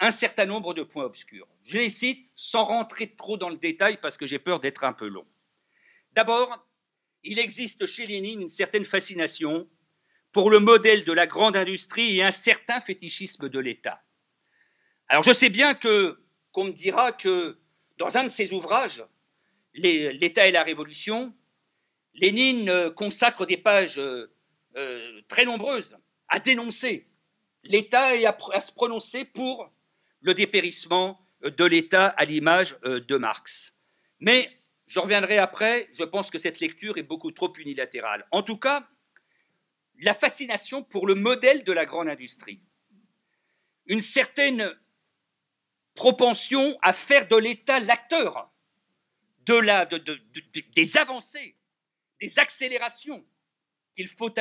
un certain nombre de points obscurs. Je les cite sans rentrer trop dans le détail parce que j'ai peur d'être un peu long. D'abord, il existe chez Lénine une certaine fascination pour le modèle de la grande industrie et un certain fétichisme de l'État. Alors je sais bien qu'on me dira que dans un de ses ouvrages, L'État et la Révolution, Lénine consacre des pages très nombreuses à dénoncer l'État et à se prononcer pour le dépérissement de l'État à l'image de Marx. Mais je reviendrai après, je pense que cette lecture est beaucoup trop unilatérale. En tout cas, la fascination pour le modèle de la grande industrie, une certaine propension à faire de l'État l'acteur des avancées, des accélérations qu'il faut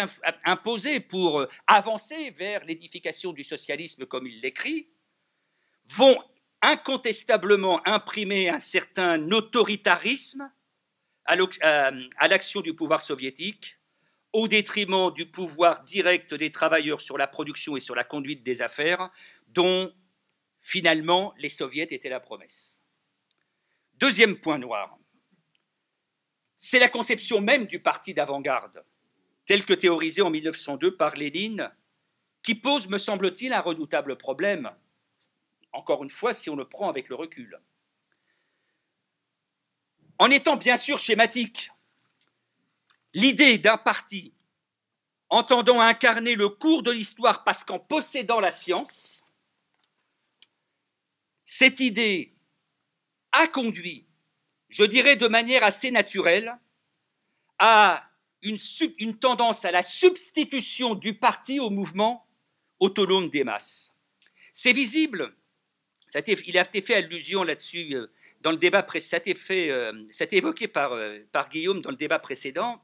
imposer pour avancer vers l'édification du socialisme comme il l'écrit, vont incontestablement imprimer un certain autoritarisme à l'action du pouvoir soviétique, au détriment du pouvoir direct des travailleurs sur la production et sur la conduite des affaires, dont finalement les soviets étaient la promesse. Deuxième point noir, c'est la conception même du parti d'avant-garde, tel que théorisé en 1902 par Lénine, qui pose, me semble-t-il, un redoutable problème, encore une fois, si on le prend avec le recul. En étant bien sûr schématique, l'idée d'un parti entendant incarner le cours de l'histoire parce qu'en possédant la science, cette idée a conduit, je dirais de manière assez naturelle, à une tendance à la substitution du parti au mouvement autonome des masses. C'est visible, il a été fait allusion là-dessus dans le débat précédent, ça a été évoqué par Guillaume dans le débat précédent,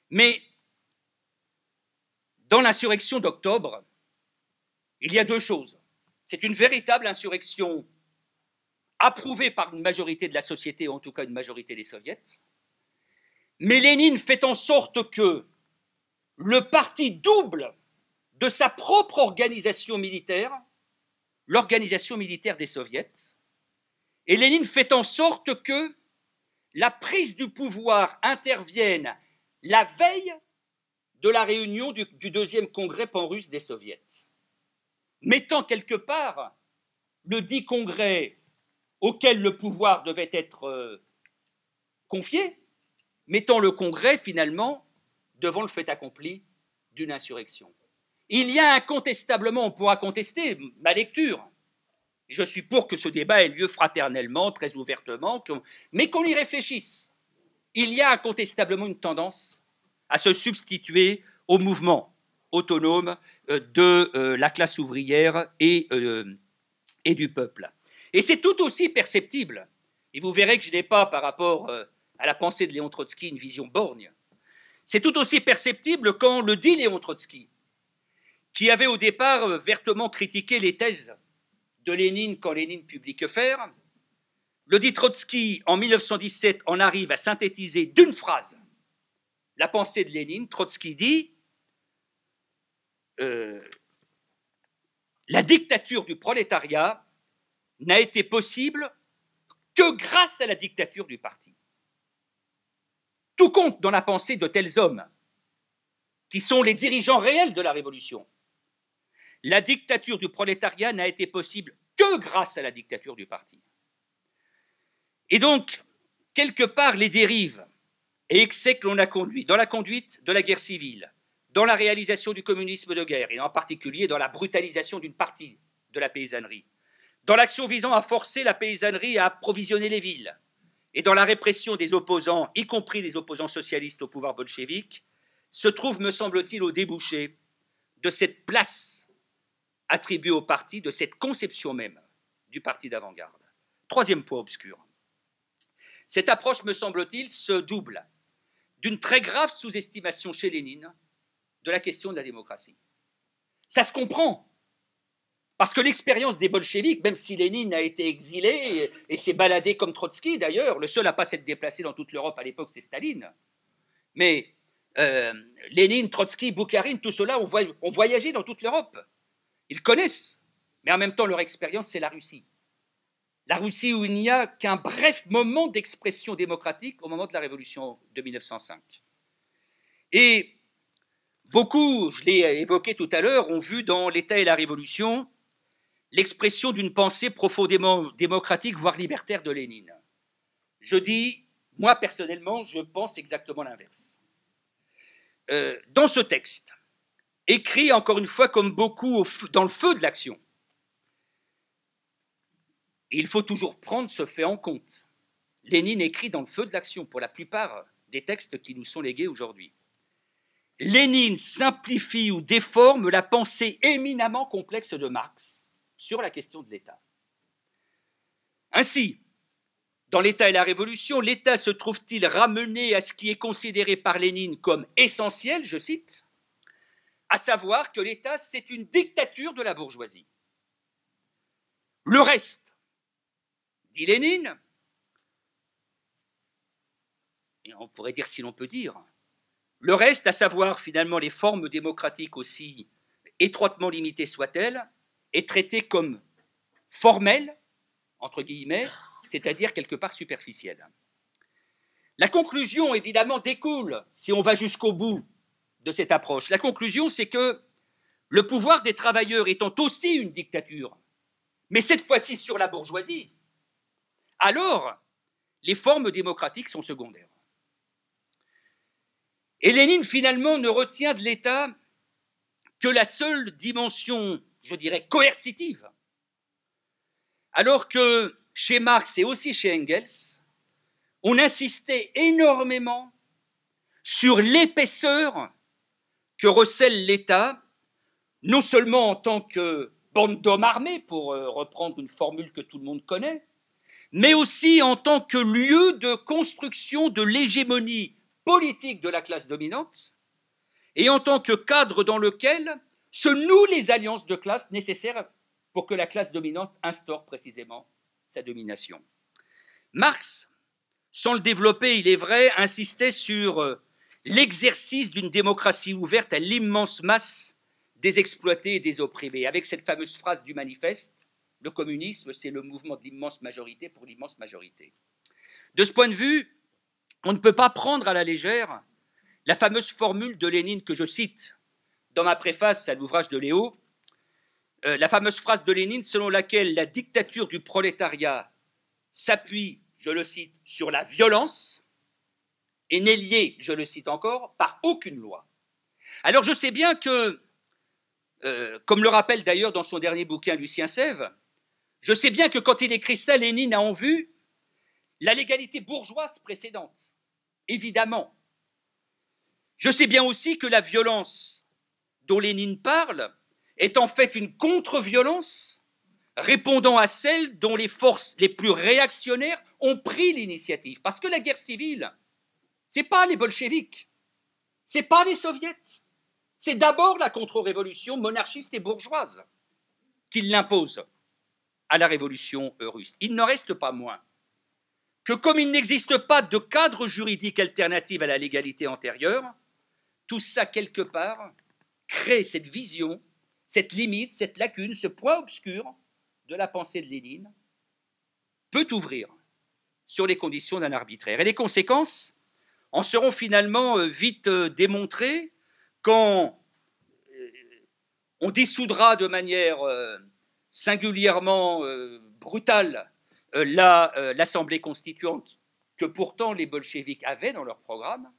mais dans l'insurrection d'octobre, il y a deux choses. C'est une véritable insurrection approuvée par une majorité de la société, ou en tout cas une majorité des soviets, mais Lénine fait en sorte que le parti double de sa propre organisation militaire l'organisation militaire des soviets. Et Lénine fait en sorte que la prise du pouvoir intervienne la veille de la réunion du deuxième congrès pan-russe des soviets, mettant quelque part le dit congrès auquel le pouvoir devait être confié, mettant le congrès finalement devant le fait accompli d'une insurrection. Il y a incontestablement, on pourra contester ma lecture, et je suis pour que ce débat ait lieu fraternellement, très ouvertement, mais qu'on y réfléchisse. Il y a incontestablement une tendance à se substituer au mouvement autonome de la classe ouvrière et du peuple. Et c'est tout aussi perceptible, et vous verrez que je n'ai pas, par rapport à la pensée de Léon Trotsky, une vision borgne, c'est tout aussi perceptible quand le dit Léon Trotsky, qui avait au départ vertement critiqué les thèses de Lénine quand Lénine publie Que faire, le dit Trotsky, en 1917, en arrive à synthétiser d'une phrase la pensée de Lénine. Trotsky dit la dictature du prolétariat n'a été possible que grâce à la dictature du parti. Tout compte dans la pensée de tels hommes, qui sont les dirigeants réels de la révolution. La dictature du prolétariat n'a été possible que grâce à la dictature du parti. Et donc, quelque part, les dérives et excès que l'on a conduits dans la conduite de la guerre civile, dans la réalisation du communisme de guerre, et en particulier dans la brutalisation d'une partie de la paysannerie, dans l'action visant à forcer la paysannerie à approvisionner les villes, et dans la répression des opposants, y compris des opposants socialistes au pouvoir bolchevique, se trouve, me semble-t-il, au débouché de cette place attribuée au parti, de cette conception même du parti d'avant-garde. Troisième point obscur. Cette approche, me semble-t-il, se double d'une très grave sous-estimation chez Lénine de la question de la démocratie. Ça se comprend, parce que l'expérience des bolcheviks, même si Lénine a été exilé et s'est baladé comme Trotsky d'ailleurs, le seul à ne pas s'être déplacé dans toute l'Europe à l'époque, c'est Staline, mais Lénine, Trotsky, Boukharine, tout cela ont voyagé dans toute l'Europe. Ils connaissent, mais en même temps, leur expérience, c'est la Russie. La Russie où il n'y a qu'un bref moment d'expression démocratique au moment de la révolution de 1905. Et beaucoup, je l'ai évoqué tout à l'heure, ont vu dans l'État et la Révolution l'expression d'une pensée profondément démocratique, voire libertaire de Lénine. Je dis, moi personnellement, je pense exactement l'inverse. Dans ce texte, écrit encore une fois comme beaucoup dans le feu de l'action, il faut toujours prendre ce fait en compte. Lénine écrit dans le feu de l'action pour la plupart des textes qui nous sont légués aujourd'hui. Lénine simplifie ou déforme la pensée éminemment complexe de Marx sur la question de l'État. Ainsi, dans l'État et la Révolution, l'État se trouve-t-il ramené à ce qui est considéré par Lénine comme essentiel, je cite, à savoir que l'État, c'est une dictature de la bourgeoisie. Le reste, dit Lénine, et on pourrait dire si l'on peut dire, le reste, à savoir finalement les formes démocratiques aussi étroitement limitées soient-elles, est traité comme formel, entre guillemets, c'est-à-dire quelque part superficiel. La conclusion, évidemment, découle, si on va jusqu'au bout de cette approche, la conclusion, c'est que le pouvoir des travailleurs étant aussi une dictature, mais cette fois-ci sur la bourgeoisie, alors les formes démocratiques sont secondaires. Et Lénine, finalement, ne retient de l'État que la seule dimension, je dirais, coercitive, alors que chez Marx et aussi chez Engels, on insistait énormément sur l'épaisseur que recèle l'État, non seulement en tant que bande d'hommes armés, pour reprendre une formule que tout le monde connaît, mais aussi en tant que lieu de construction de l'hégémonie politique de la classe dominante et en tant que cadre dans lequel se nouent les alliances de classe nécessaires pour que la classe dominante instaure précisément sa domination. Marx, sans le développer, il est vrai, insistait sur l'exercice d'une démocratie ouverte à l'immense masse des exploités et des opprimés, avec cette fameuse phrase du manifeste le communisme, c'est le mouvement de l'immense majorité pour l'immense majorité. De ce point de vue, on ne peut pas prendre à la légère la fameuse formule de Lénine que je cite dans ma préface à l'ouvrage de Léo, la fameuse phrase de Lénine selon laquelle la dictature du prolétariat s'appuie, je le cite, sur la violence et n'est liée, je le cite encore, par aucune loi. Alors je sais bien que, comme le rappelle d'ailleurs dans son dernier bouquin Lucien Sève, je sais bien que quand il écrit ça, Lénine a en vue la légalité bourgeoise précédente, évidemment. Je sais bien aussi que la violence dont Lénine parle est en fait une contre-violence répondant à celle dont les forces les plus réactionnaires ont pris l'initiative. Parce que la guerre civile, ce n'est pas les bolcheviks, ce n'est pas les soviets, c'est d'abord la contre-révolution monarchiste et bourgeoise qui l'impose à la révolution russe. Il n'en reste pas moins que comme il n'existe pas de cadre juridique alternatif à la légalité antérieure, tout ça, quelque part, crée cette vision, cette limite, cette lacune, ce point obscur de la pensée de Lénine, peut ouvrir sur les conditions d'un arbitraire. Et les conséquences en seront finalement vite démontrées quand on dissoudra de manière singulièrement brutale l'Assemblée constituante que pourtant les bolcheviks avaient dans leur programme,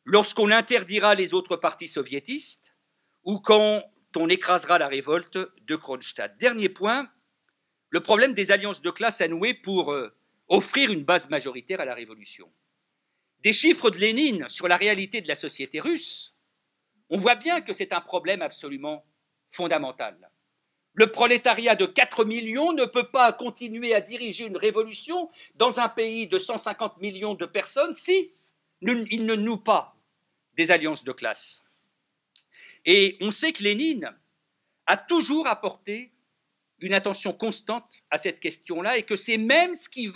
lorsqu'on interdira les autres partis soviétistes ou quand on écrasera la révolte de Kronstadt. Dernier point, le problème des alliances de classe à nouer pour offrir une base majoritaire à la révolution. Des chiffres de Lénine sur la réalité de la société russe, on voit bien que c'est un problème absolument fondamental. Le prolétariat de 4 millions ne peut pas continuer à diriger une révolution dans un pays de 150 millions de personnes si il ne noue pas des alliances de classe. Et on sait que Lénine a toujours apporté une attention constante à cette question-là et que c'est même ce qui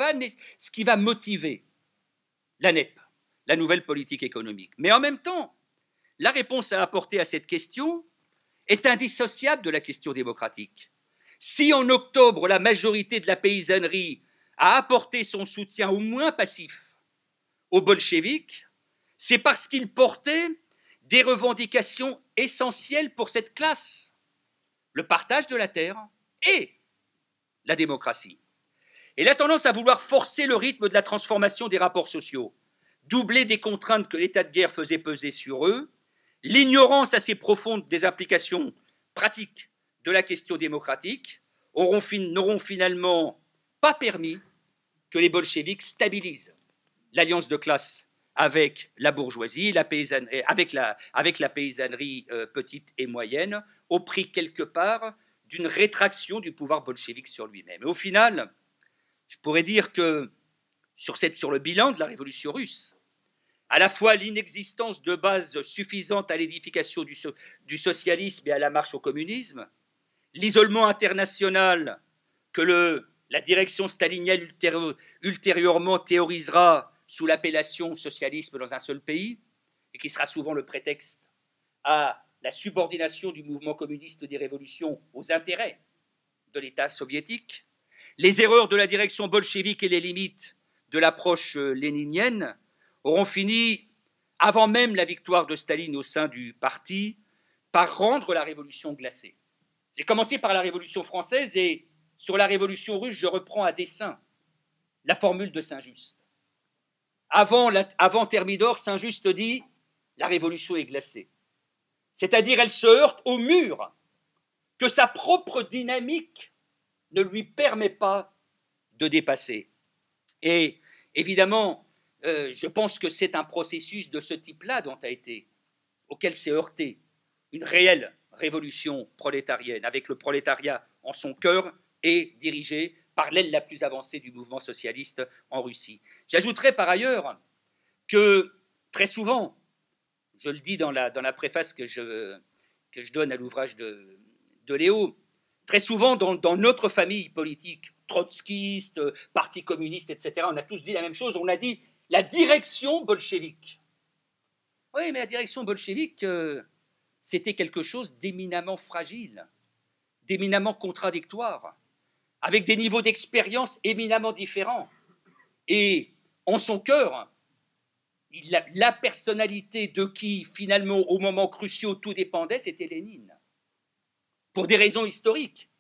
va motiver la NEP, la nouvelle politique économique. Mais en même temps, la réponse à apporter à cette question est indissociable de la question démocratique. Si en octobre, la majorité de la paysannerie a apporté son soutien au moins passif aux bolcheviks, c'est parce qu'ils portaient des revendications essentielles pour cette classe, le partage de la terre et la démocratie. Et la tendance à vouloir forcer le rythme de la transformation des rapports sociaux, doubler des contraintes que l'état de guerre faisait peser sur eux, l'ignorance assez profonde des implications pratiques de la question démocratique n'auront finalement pas permis que les bolcheviks stabilisent l'alliance de classe avec la bourgeoisie, avec la paysannerie petite et moyenne, au prix quelque part d'une rétraction du pouvoir bolchevique sur lui-même. Et au final, je pourrais dire que sur le bilan de la révolution russe, à la fois l'inexistence de bases suffisantes à l'édification du socialisme et à la marche au communisme, l'isolement international que la direction stalinienne ultérieurement théorisera sous l'appellation socialisme dans un seul pays, et qui sera souvent le prétexte à la subordination du mouvement communiste des révolutions aux intérêts de l'État soviétique, les erreurs de la direction bolchevique et les limites de l'approche léninienne auront fini, avant même la victoire de Staline au sein du parti, par rendre la révolution glacée. J'ai commencé par la Révolution française et sur la Révolution russe, je reprends à dessein la formule de Saint-Just. Avant Thermidor, Saint-Just dit « la révolution est glacée ». C'est-à-dire elle se heurte au mur que sa propre dynamique ne lui permet pas de dépasser. Et évidemment, je pense que c'est un processus de ce type-là auquel s'est heurtée une réelle révolution prolétarienne, avec le prolétariat en son cœur et dirigé par l'aile la plus avancée du mouvement socialiste en Russie. J'ajouterai par ailleurs que très souvent, je le dis dans la préface que je donne à l'ouvrage de Léo, très souvent dans notre famille politique, trotskiste, parti communiste, etc., on a tous dit la même chose, on a dit la direction bolchevique. Oui, mais la direction bolchevique, c'était quelque chose d'éminemment fragile, d'éminemment contradictoire. avec des niveaux d'expérience éminemment différents. Et en son cœur, la personnalité de qui, finalement, au moment cruciaux, tout dépendait, c'était Lénine. Pour des raisons historiques.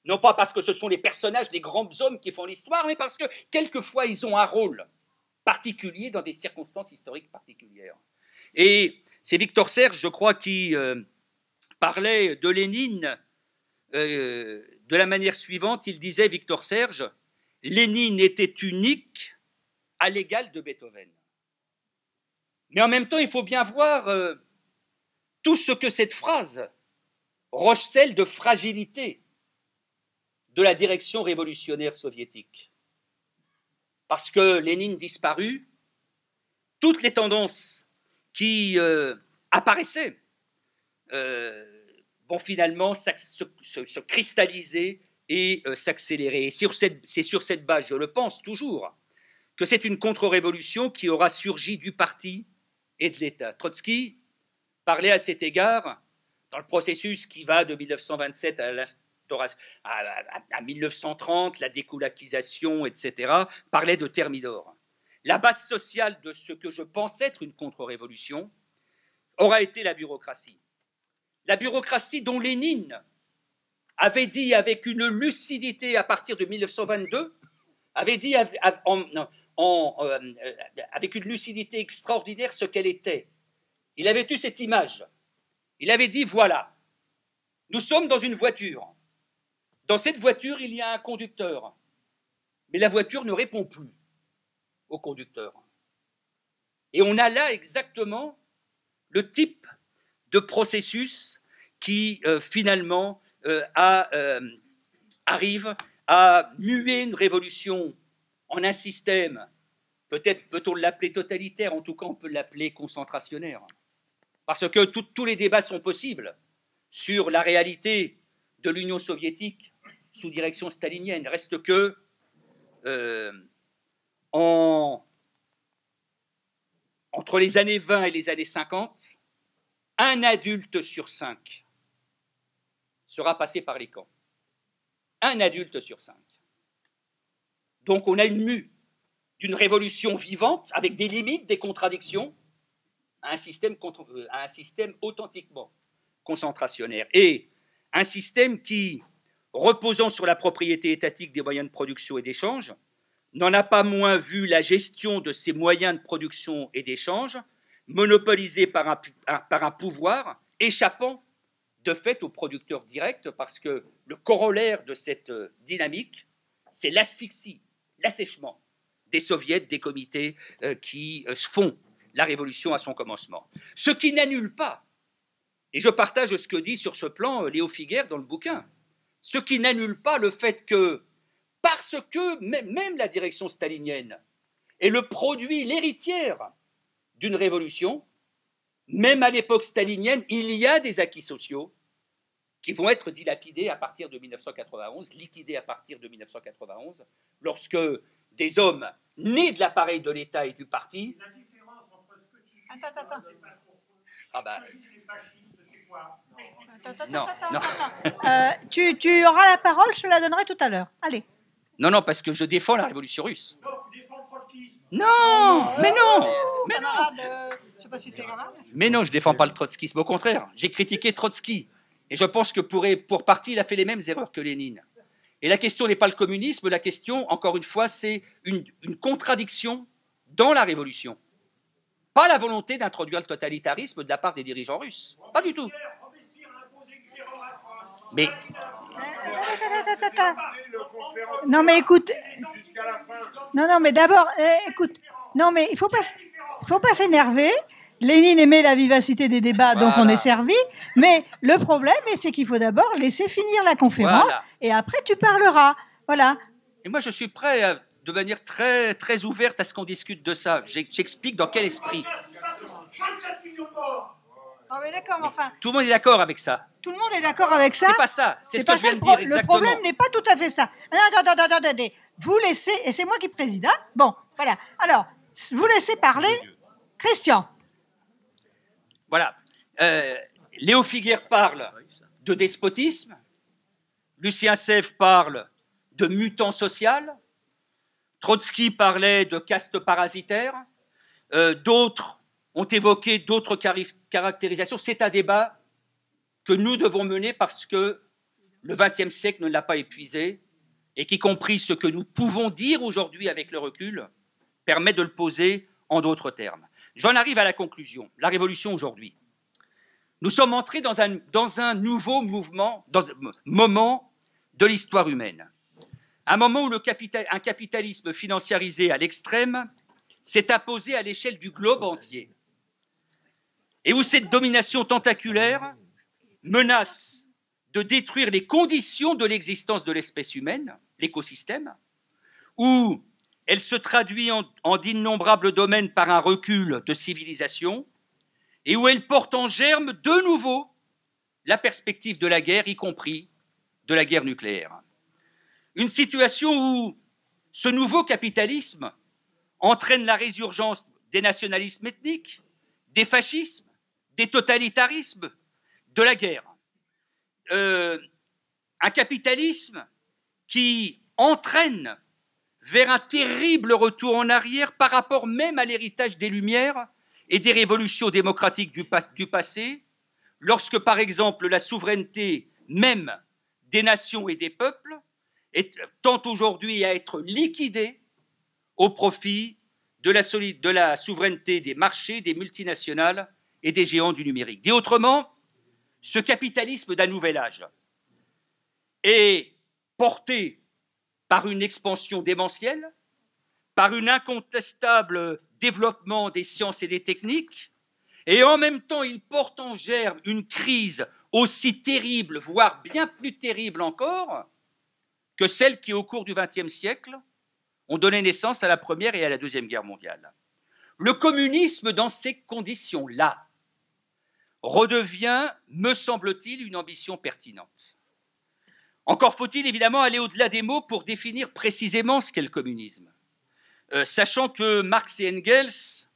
Non pas parce que ce sont les personnages, les grands hommes qui font l'histoire, mais parce que, quelquefois, ils ont un rôle particulier dans des circonstances historiques particulières. Et c'est Victor Serge, je crois, qui parlait de Lénine de la manière suivante. Il disait, Victor Serge, Lénine était unique à l'égal de Beethoven. Mais en même temps, il faut bien voir tout ce que cette phrase recèle de fragilité de la direction révolutionnaire soviétique. Parce que Lénine disparut, toutes les tendances qui apparaissaient vont finalement se cristalliser et s'accélérer. Et c'est sur cette base, je le pense toujours, que c'est une contre-révolution qui aura surgi du parti et de l'État. Trotsky parlait à cet égard, dans le processus qui va de 1927 à 1930, la découlakisation, etc., parlait de Thermidor. La base sociale de ce que je pense être une contre-révolution aura été la bureaucratie. La bureaucratie dont Lénine avait dit avec une lucidité à partir de 1922, avait dit avec une lucidité extraordinaire ce qu'elle était. Il avait eu cette image. Il avait dit, voilà, nous sommes dans une voiture. Dans cette voiture, il y a un conducteur. Mais la voiture ne répond plus au conducteur. Et on a là exactement le type de processus qui, finalement, arrive à muer une révolution en un système, peut-être peut-on l'appeler totalitaire, en tout cas on peut l'appeler concentrationnaire. Parce que tous les débats sont possibles sur la réalité de l'Union soviétique sous direction stalinienne. Reste que, entre les années 20 et les années 50, un adulte sur 5 sera passé par les camps. Un adulte sur 5. Donc on a une mue d'une révolution vivante, avec des limites, des contradictions, à un système authentiquement concentrationnaire. Et un système qui, reposant sur la propriété étatique des moyens de production et d'échange, n'en a pas moins vu la gestion de ces moyens de production et d'échange monopolisés par un pouvoir échappant de fait aux producteurs directs, parce que le corollaire de cette dynamique, c'est l'asphyxie, l'assèchement des soviets, des comités qui font la révolution à son commencement. Ce qui n'annule pas, et je partage ce que dit sur ce plan Léo Figuère dans le bouquin, ce qui n'annule pas le fait que, parce que même la direction stalinienne est le produit, l'héritière d'une révolution, même à l'époque stalinienne, il y a des acquis sociaux qui vont être dilapidés à partir de 1991, liquidés à partir de 1991, lorsque des hommes nés de l'appareil de l'État et du parti... La différence entre ce que tu... Attends. Ah bah... Non. Tu auras la parole, je te la donnerai tout à l'heure. Allez. Non, parce que je défends la révolution russe. Non, tu défends le trotskisme. Non, mais non. Je sais pas si c'est grave. Mais non, je défends pas le trotskisme. Au contraire, j'ai critiqué Trotsky. Et je pense que pour partie, il a fait les mêmes erreurs que Lénine. Et la question n'est pas le communisme, la question, encore une fois, c'est une contradiction dans la révolution. Pas la volonté d'introduire le totalitarisme de la part des dirigeants russes. Pas du tout. Mais... Non, mais écoute... Non, mais d'abord, écoute... Non, mais il faut pas s'énerver. Lénine aimait la vivacité des débats, voilà. Donc on est servi. Mais le problème, c'est qu'il faut d'abord laisser finir la conférence, voilà. Et après tu parleras. Voilà. Et moi, je suis prêt de manière très, très ouverte à ce qu'on discute de ça. J'explique dans quel esprit. Oh, mais d'accord, enfin... Tout le monde est d'accord avec ça. Tout le monde est d'accord avec ça. C'est pas ça. C'est ce que je viens de dire exactement. Le problème n'est pas tout à fait ça. Attendez. Vous laissez, et c'est moi qui préside, hein. Bon, voilà. Alors, vous laissez parler Christian. Voilà. Léo Figuère parle de despotisme. Lucien Sèvres parle de mutant social. Trotsky parlait de caste parasitaire. D'autres ont évoqué d'autres caractérisations. C'est un débat que nous devons mener parce que le XXe siècle ne l'a pas épuisé et qu'y compris ce que nous pouvons dire aujourd'hui avec le recul permet de le poser en d'autres termes. J'en arrive à la conclusion. La révolution aujourd'hui. Nous sommes entrés dans un nouveau moment de l'histoire humaine. Un moment où un capitalisme financiarisé à l'extrême s'est imposé à l'échelle du globe entier. Et où cette domination tentaculaire menace de détruire les conditions de l'existence de l'espèce humaine, l'écosystème, où elle se traduit en d'innombrables domaines par un recul de civilisation, et où elle porte en germe de nouveau la perspective de la guerre, y compris de la guerre nucléaire. Une situation où ce nouveau capitalisme entraîne la résurgence des nationalismes ethniques, des fascismes, des totalitarismes, de la guerre. Un capitalisme qui entraîne vers un terrible retour en arrière par rapport même à l'héritage des Lumières et des révolutions démocratiques du passé, lorsque, par exemple, la souveraineté même des nations et des peuples tend aujourd'hui à être liquidée au profit de la souveraineté des marchés, des multinationales et des géants du numérique. Dit autrement, ce capitalisme d'un nouvel âge est porté par une expansion démentielle, par un incontestable développement des sciences et des techniques, et en même temps, il porte en germe une crise aussi terrible, voire bien plus terrible encore, que celles qui, au cours du XXe siècle, ont donné naissance à la Première et à la Deuxième Guerre mondiale. Le communisme, dans ces conditions-là, redevient, me semble-t-il, une ambition pertinente. Encore faut-il évidemment aller au-delà des mots pour définir précisément ce qu'est le communisme, sachant que Marx et Engels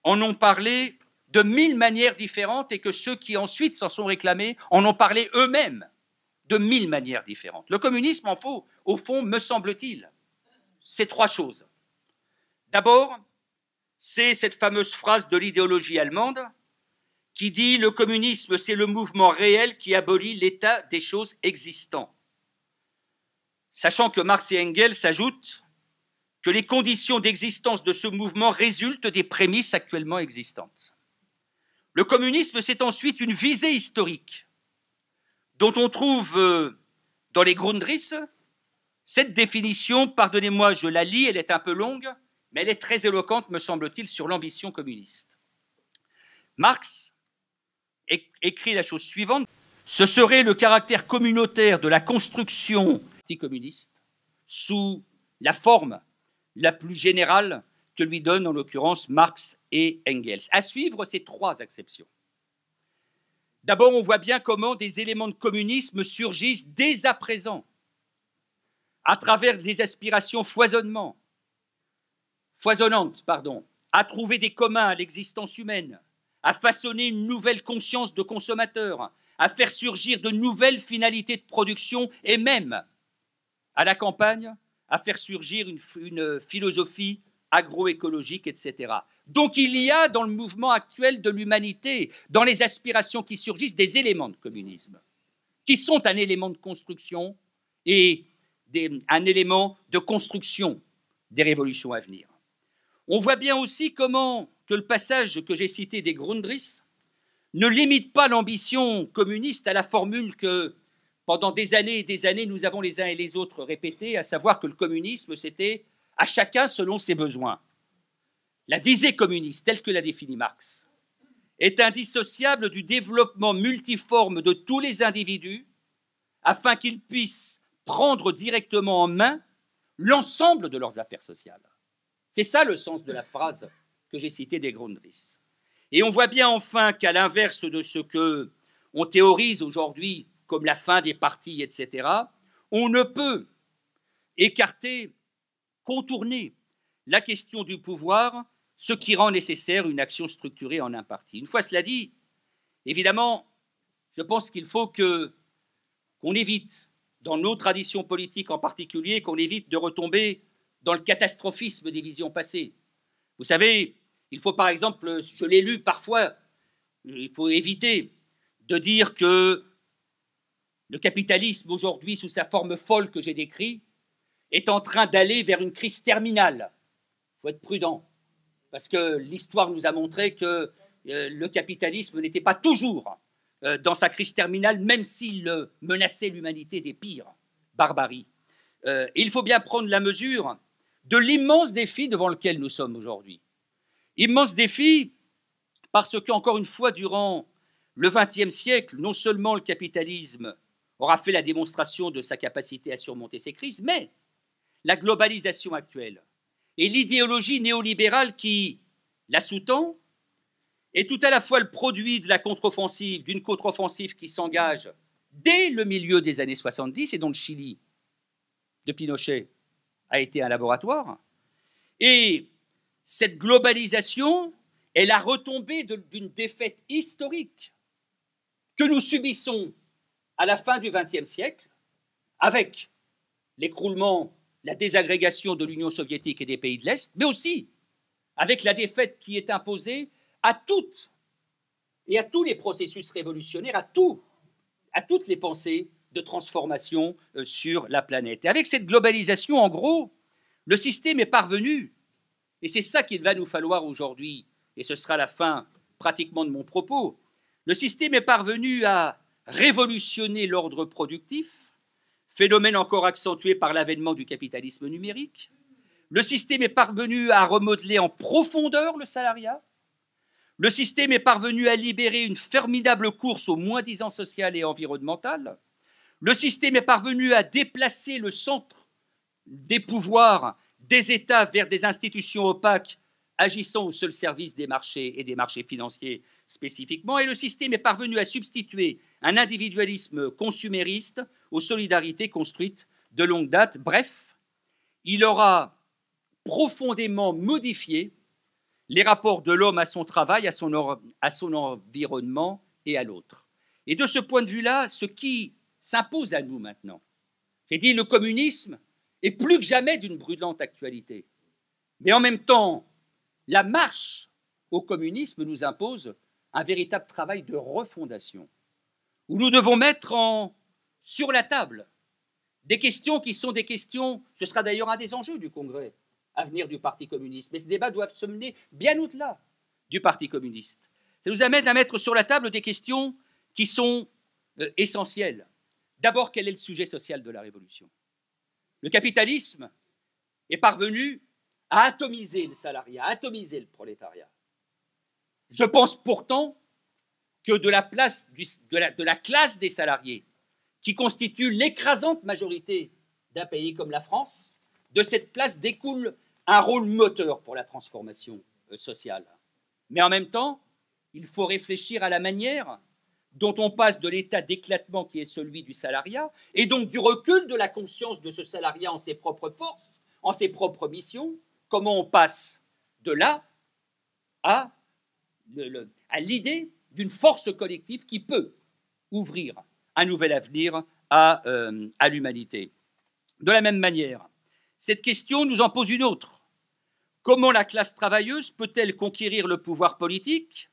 en ont parlé de 1000 manières différentes et que ceux qui ensuite s'en sont réclamés en ont parlé eux-mêmes de 1000 manières différentes. Le communisme, au fond, me semble-t-il, c'est trois choses. D'abord, c'est cette fameuse phrase de l'idéologie allemande qui dit « Le communisme, c'est le mouvement réel qui abolit l'état des choses existants ». Sachant que Marx et Engels ajoutent que les conditions d'existence de ce mouvement résultent des prémices actuellement existantes. Le communisme, c'est ensuite une visée historique dont on trouve dans les Grundrisse cette définition, pardonnez-moi, je la lis, elle est un peu longue, mais elle est très éloquente, me semble-t-il, sur l'ambition communiste. Marx écrit la chose suivante. Ce serait le caractère communautaire de la construction anticommuniste sous la forme la plus générale que lui donnent en l'occurrence Marx et Engels. À suivre ces trois acceptions. D'abord, on voit bien comment des éléments de communisme surgissent dès à présent à travers des aspirations foisonnantes, à trouver des communs à l'existence humaine, à façonner une nouvelle conscience de consommateur, à faire surgir de nouvelles finalités de production et même, à la campagne, à faire surgir une philosophie agroécologique, etc. Donc il y a dans le mouvement actuel de l'humanité, dans les aspirations qui surgissent, des éléments de communisme, qui sont un élément de construction et un élément de construction des révolutions à venir. On voit bien aussi comment que le passage que j'ai cité des Grundrisse ne limite pas l'ambition communiste à la formule que, pendant des années et des années, nous avons les uns et les autres répété, à savoir que le communisme, c'était à chacun selon ses besoins. La visée communiste, telle que l'a définie Marx, est indissociable du développement multiforme de tous les individus afin qu'ils puissent prendre directement en main l'ensemble de leurs affaires sociales. C'est ça le sens de la phrase que j'ai citée des Grundrisse. Et on voit bien enfin qu'à l'inverse de ce qu'on théorise aujourd'hui comme la fin des partis, etc., on ne peut écarter, contourner la question du pouvoir, ce qui rend nécessaire une action structurée en un parti. Une fois cela dit, évidemment, je pense qu'il faut qu'on évite dans nos traditions politiques en particulier, qu'on évite de retomber dans le catastrophisme des visions passées. Vous savez, il faut par exemple, je l'ai lu parfois, il faut éviter de dire que le capitalisme aujourd'hui, sous sa forme folle que j'ai décrite, est en train d'aller vers une crise terminale. Il faut être prudent, parce que l'histoire nous a montré que le capitalisme n'était pas toujours dans sa crise terminale, même s'il menaçait l'humanité des pires barbaries. Il faut bien prendre la mesure de l'immense défi devant lequel nous sommes aujourd'hui. Immense défi parce qu'encore une fois, durant le XXe siècle, non seulement le capitalisme aura fait la démonstration de sa capacité à surmonter ces crises, mais la globalisation actuelle et l'idéologie néolibérale qui la sous-tend est tout à la fois le produit de la contre-offensive, d'une contre-offensive qui s'engage dès le milieu des années 70 et dont le Chili de Pinochet a été un laboratoire. Et cette globalisation est la retombée d'une défaite historique que nous subissons à la fin du XXe siècle, avec l'écroulement, la désagrégation de l'Union soviétique et des pays de l'Est, mais aussi avec la défaite qui est imposée à toutes et à tous les processus révolutionnaires, à toutes les pensées de transformation sur la planète. Et avec cette globalisation, en gros, le système est parvenu, et c'est ça qu'il va nous falloir aujourd'hui, et ce sera la fin pratiquement de mon propos, le système est parvenu à révolutionner l'ordre productif, phénomène encore accentué par l'avènement du capitalisme numérique. Le système est parvenu à remodeler en profondeur le salariat. Le système est parvenu à libérer une formidable course au moins-disant social et environnemental. Le système est parvenu à déplacer le centre des pouvoirs des États vers des institutions opaques agissant au seul service des marchés et des marchés financiers spécifiquement. Et le système est parvenu à substituer un individualisme consumériste aux solidarités construites de longue date. Bref, il aura profondément modifié les rapports de l'homme à son travail, à son environnement et à l'autre. Et de ce point de vue-là, ce qui s'impose à nous maintenant, j'ai dit le communisme est plus que jamais d'une brûlante actualité. Mais en même temps, la marche au communisme nous impose un véritable travail de refondation, où nous devons mettre sur la table des questions qui sont des questions, ce sera d'ailleurs un des enjeux du Congrès à venir du Parti communiste, mais ces débats doivent se mener bien au-delà du Parti communiste. Ça nous amène à mettre sur la table des questions qui sont essentielles. D'abord, quel est le sujet social de la Révolution? Le capitalisme est parvenu à atomiser le salariat, à atomiser le prolétariat. Je pense pourtant que de la classe des salariés, qui constitue l'écrasante majorité d'un pays comme la France, de cette place découle un rôle moteur pour la transformation sociale. Mais en même temps, il faut réfléchir à la manière dont on passe de l'état d'éclatement qui est celui du salariat, et donc du recul de la conscience de ce salariat en ses propres forces, en ses propres missions, comment on passe de là à l'idée d'une force collective qui peut ouvrir un nouvel avenir à l'humanité. De la même manière, cette question nous en pose une autre. Comment la classe travailleuse peut-elle conquérir le pouvoir politique,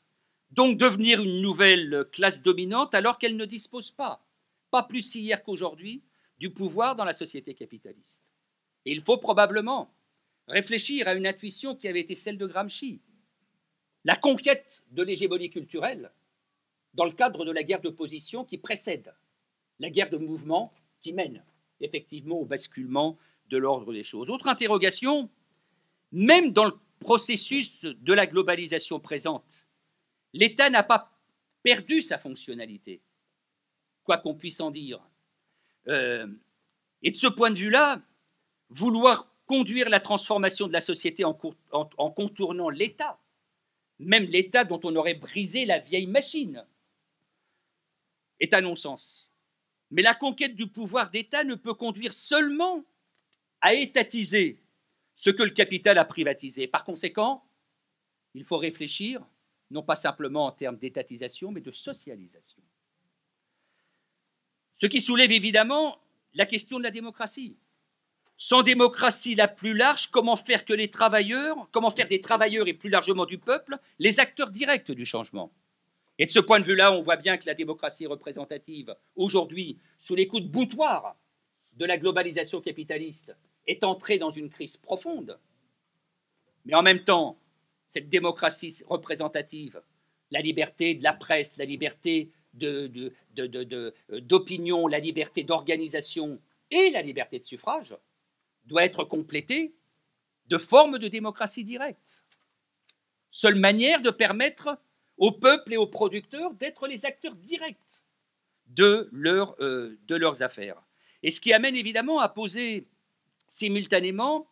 donc devenir une nouvelle classe dominante alors qu'elle ne dispose pas plus hier qu'aujourd'hui, du pouvoir dans la société capitaliste? Et il faut probablement réfléchir à une intuition qui avait été celle de Gramsci. La conquête de l'hégémonie culturelle dans le cadre de la guerre de position qui précède la guerre de mouvement qui mène effectivement au basculement de l'ordre des choses. Autre interrogation, même dans le processus de la globalisation présente, l'État n'a pas perdu sa fonctionnalité, quoi qu'on puisse en dire. Et de ce point de vue-là, vouloir conduire la transformation de la société en contournant l'État, même l'État dont on aurait brisé la vieille machine, est un non-sens. Mais la conquête du pouvoir d'État ne peut conduire seulement à étatiser ce que le capital a privatisé. Par conséquent, il faut réfléchir, non pas simplement en termes d'étatisation, mais de socialisation. Ce qui soulève évidemment la question de la démocratie. Sans démocratie la plus large, comment faire que les travailleurs, comment faire des travailleurs et plus largement du peuple les acteurs directs du changement? Et de ce point de vue-là, on voit bien que la démocratie représentative, aujourd'hui, sous les coups de boutoir de la globalisation capitaliste, est entrée dans une crise profonde. Mais en même temps, cette démocratie représentative, la liberté de la presse, la liberté d'opinion, la liberté d'organisation et la liberté de suffrage, doit être complétée de formes de démocratie directe. Seule manière de permettre au peuple et aux producteurs d'être les acteurs directs de leurs affaires. Et ce qui amène évidemment à poser simultanément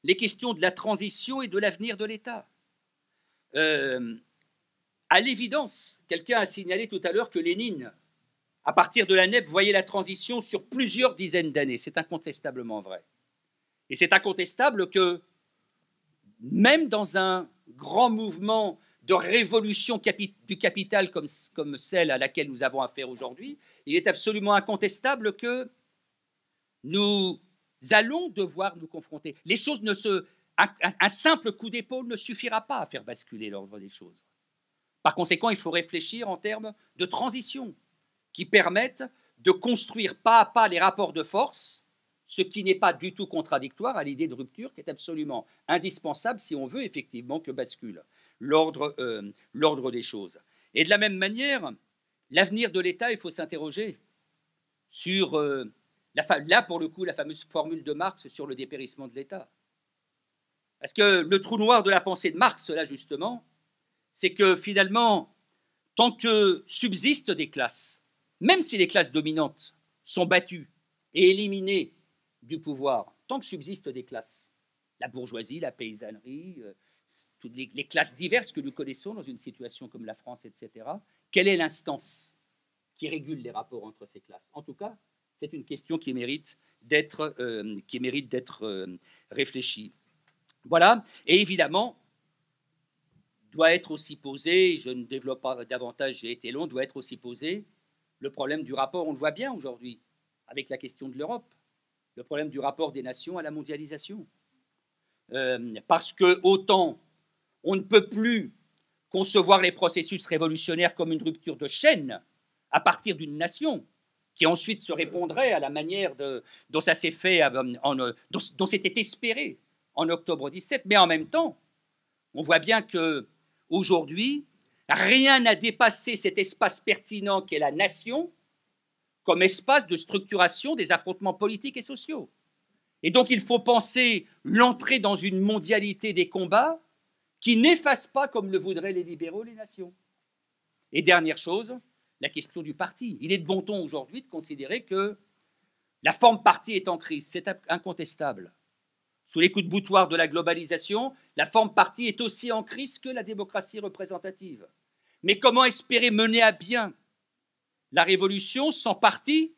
les questions de la transition et de l'avenir de l'État. À l'évidence, quelqu'un a signalé tout à l'heure que Lénine, à partir de la NEP, voyait la transition sur plusieurs dizaines d'années. C'est incontestablement vrai. Et c'est incontestable que, même dans un grand mouvement de révolution du capital comme celle à laquelle nous avons affaire aujourd'hui, il est absolument incontestable que nous allons devoir nous confronter. Les choses ne se... Un simple coup d'épaule ne suffira pas à faire basculer l'ordre des choses. Par conséquent, il faut réfléchir en termes de transition qui permettent de construire pas à pas les rapports de force, ce qui n'est pas du tout contradictoire à l'idée de rupture qui est absolument indispensable si on veut effectivement que bascule l'ordre des choses. Et de la même manière, l'avenir de l'État, il faut s'interroger sur, là pour le coup, la fameuse formule de Marx sur le dépérissement de l'État. Parce que le trou noir de la pensée de Marx, là justement, c'est que finalement, tant que subsistent des classes, même si les classes dominantes sont battues et éliminées du pouvoir, tant que subsistent des classes, la bourgeoisie, la paysannerie, toutes les classes diverses que nous connaissons dans une situation comme la France, etc., quelle est l'instance qui régule les rapports entre ces classes? En tout cas, c'est une question qui mérite d'être réfléchie. Voilà, et évidemment, doit être aussi posé, je ne développe pas davantage, j'ai été long, doit être aussi posé le problème du rapport, on le voit bien aujourd'hui, avec la question de l'Europe, le problème du rapport des nations à la mondialisation. Parce que autant on ne peut plus concevoir les processus révolutionnaires comme une rupture de chaîne à partir d'une nation, qui ensuite se répondrait à la manière dont ça s'est fait, dont c'était espéré en octobre 17, mais en même temps, on voit bien qu'aujourd'hui, rien n'a dépassé cet espace pertinent qu'est la nation comme espace de structuration des affrontements politiques et sociaux. Et donc il faut penser l'entrée dans une mondialité des combats qui n'efface pas, comme le voudraient les libéraux, les nations. Et dernière chose, la question du parti. Il est de bon ton aujourd'hui de considérer que la forme parti est en crise, c'est incontestable. Sous les coups de boutoir de la globalisation, la forme parti est aussi en crise que la démocratie représentative. Mais comment espérer mener à bien la révolution sans parti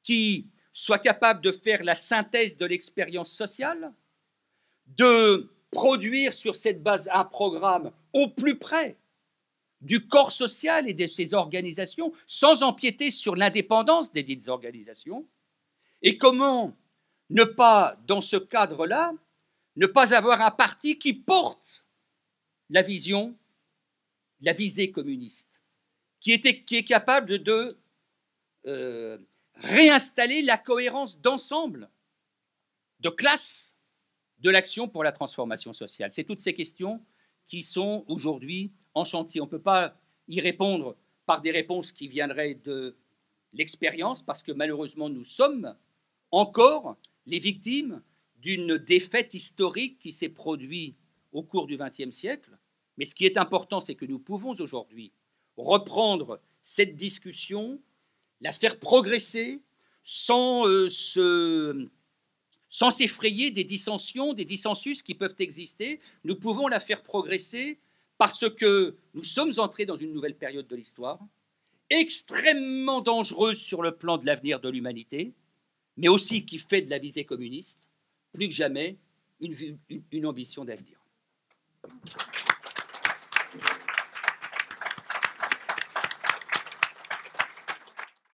qui soit capable de faire la synthèse de l'expérience sociale, de produire sur cette base un programme au plus près du corps social et de ses organisations, sans empiéter sur l'indépendance des dites organisations, et comment ne pas, dans ce cadre-là, ne pas avoir un parti qui porte la vision, la visée communiste, qui est capable de réinstaller la cohérence d'ensemble, de classe, de l'action pour la transformation sociale. C'est toutes ces questions qui sont aujourd'hui en chantier. On ne peut pas y répondre par des réponses qui viendraient de l'expérience, parce que malheureusement nous sommes encore les victimes d'une défaite historique qui s'est produite au cours du XXe siècle. Mais ce qui est important, c'est que nous pouvons aujourd'hui reprendre cette discussion, la faire progresser sans s'effrayer des dissensions, des dissensus qui peuvent exister. Nous pouvons la faire progresser parce que nous sommes entrés dans une nouvelle période de l'histoire, extrêmement dangereuse sur le plan de l'avenir de l'humanité, mais aussi qui fait de la visée communiste, plus que jamais, une ambition d'avenir.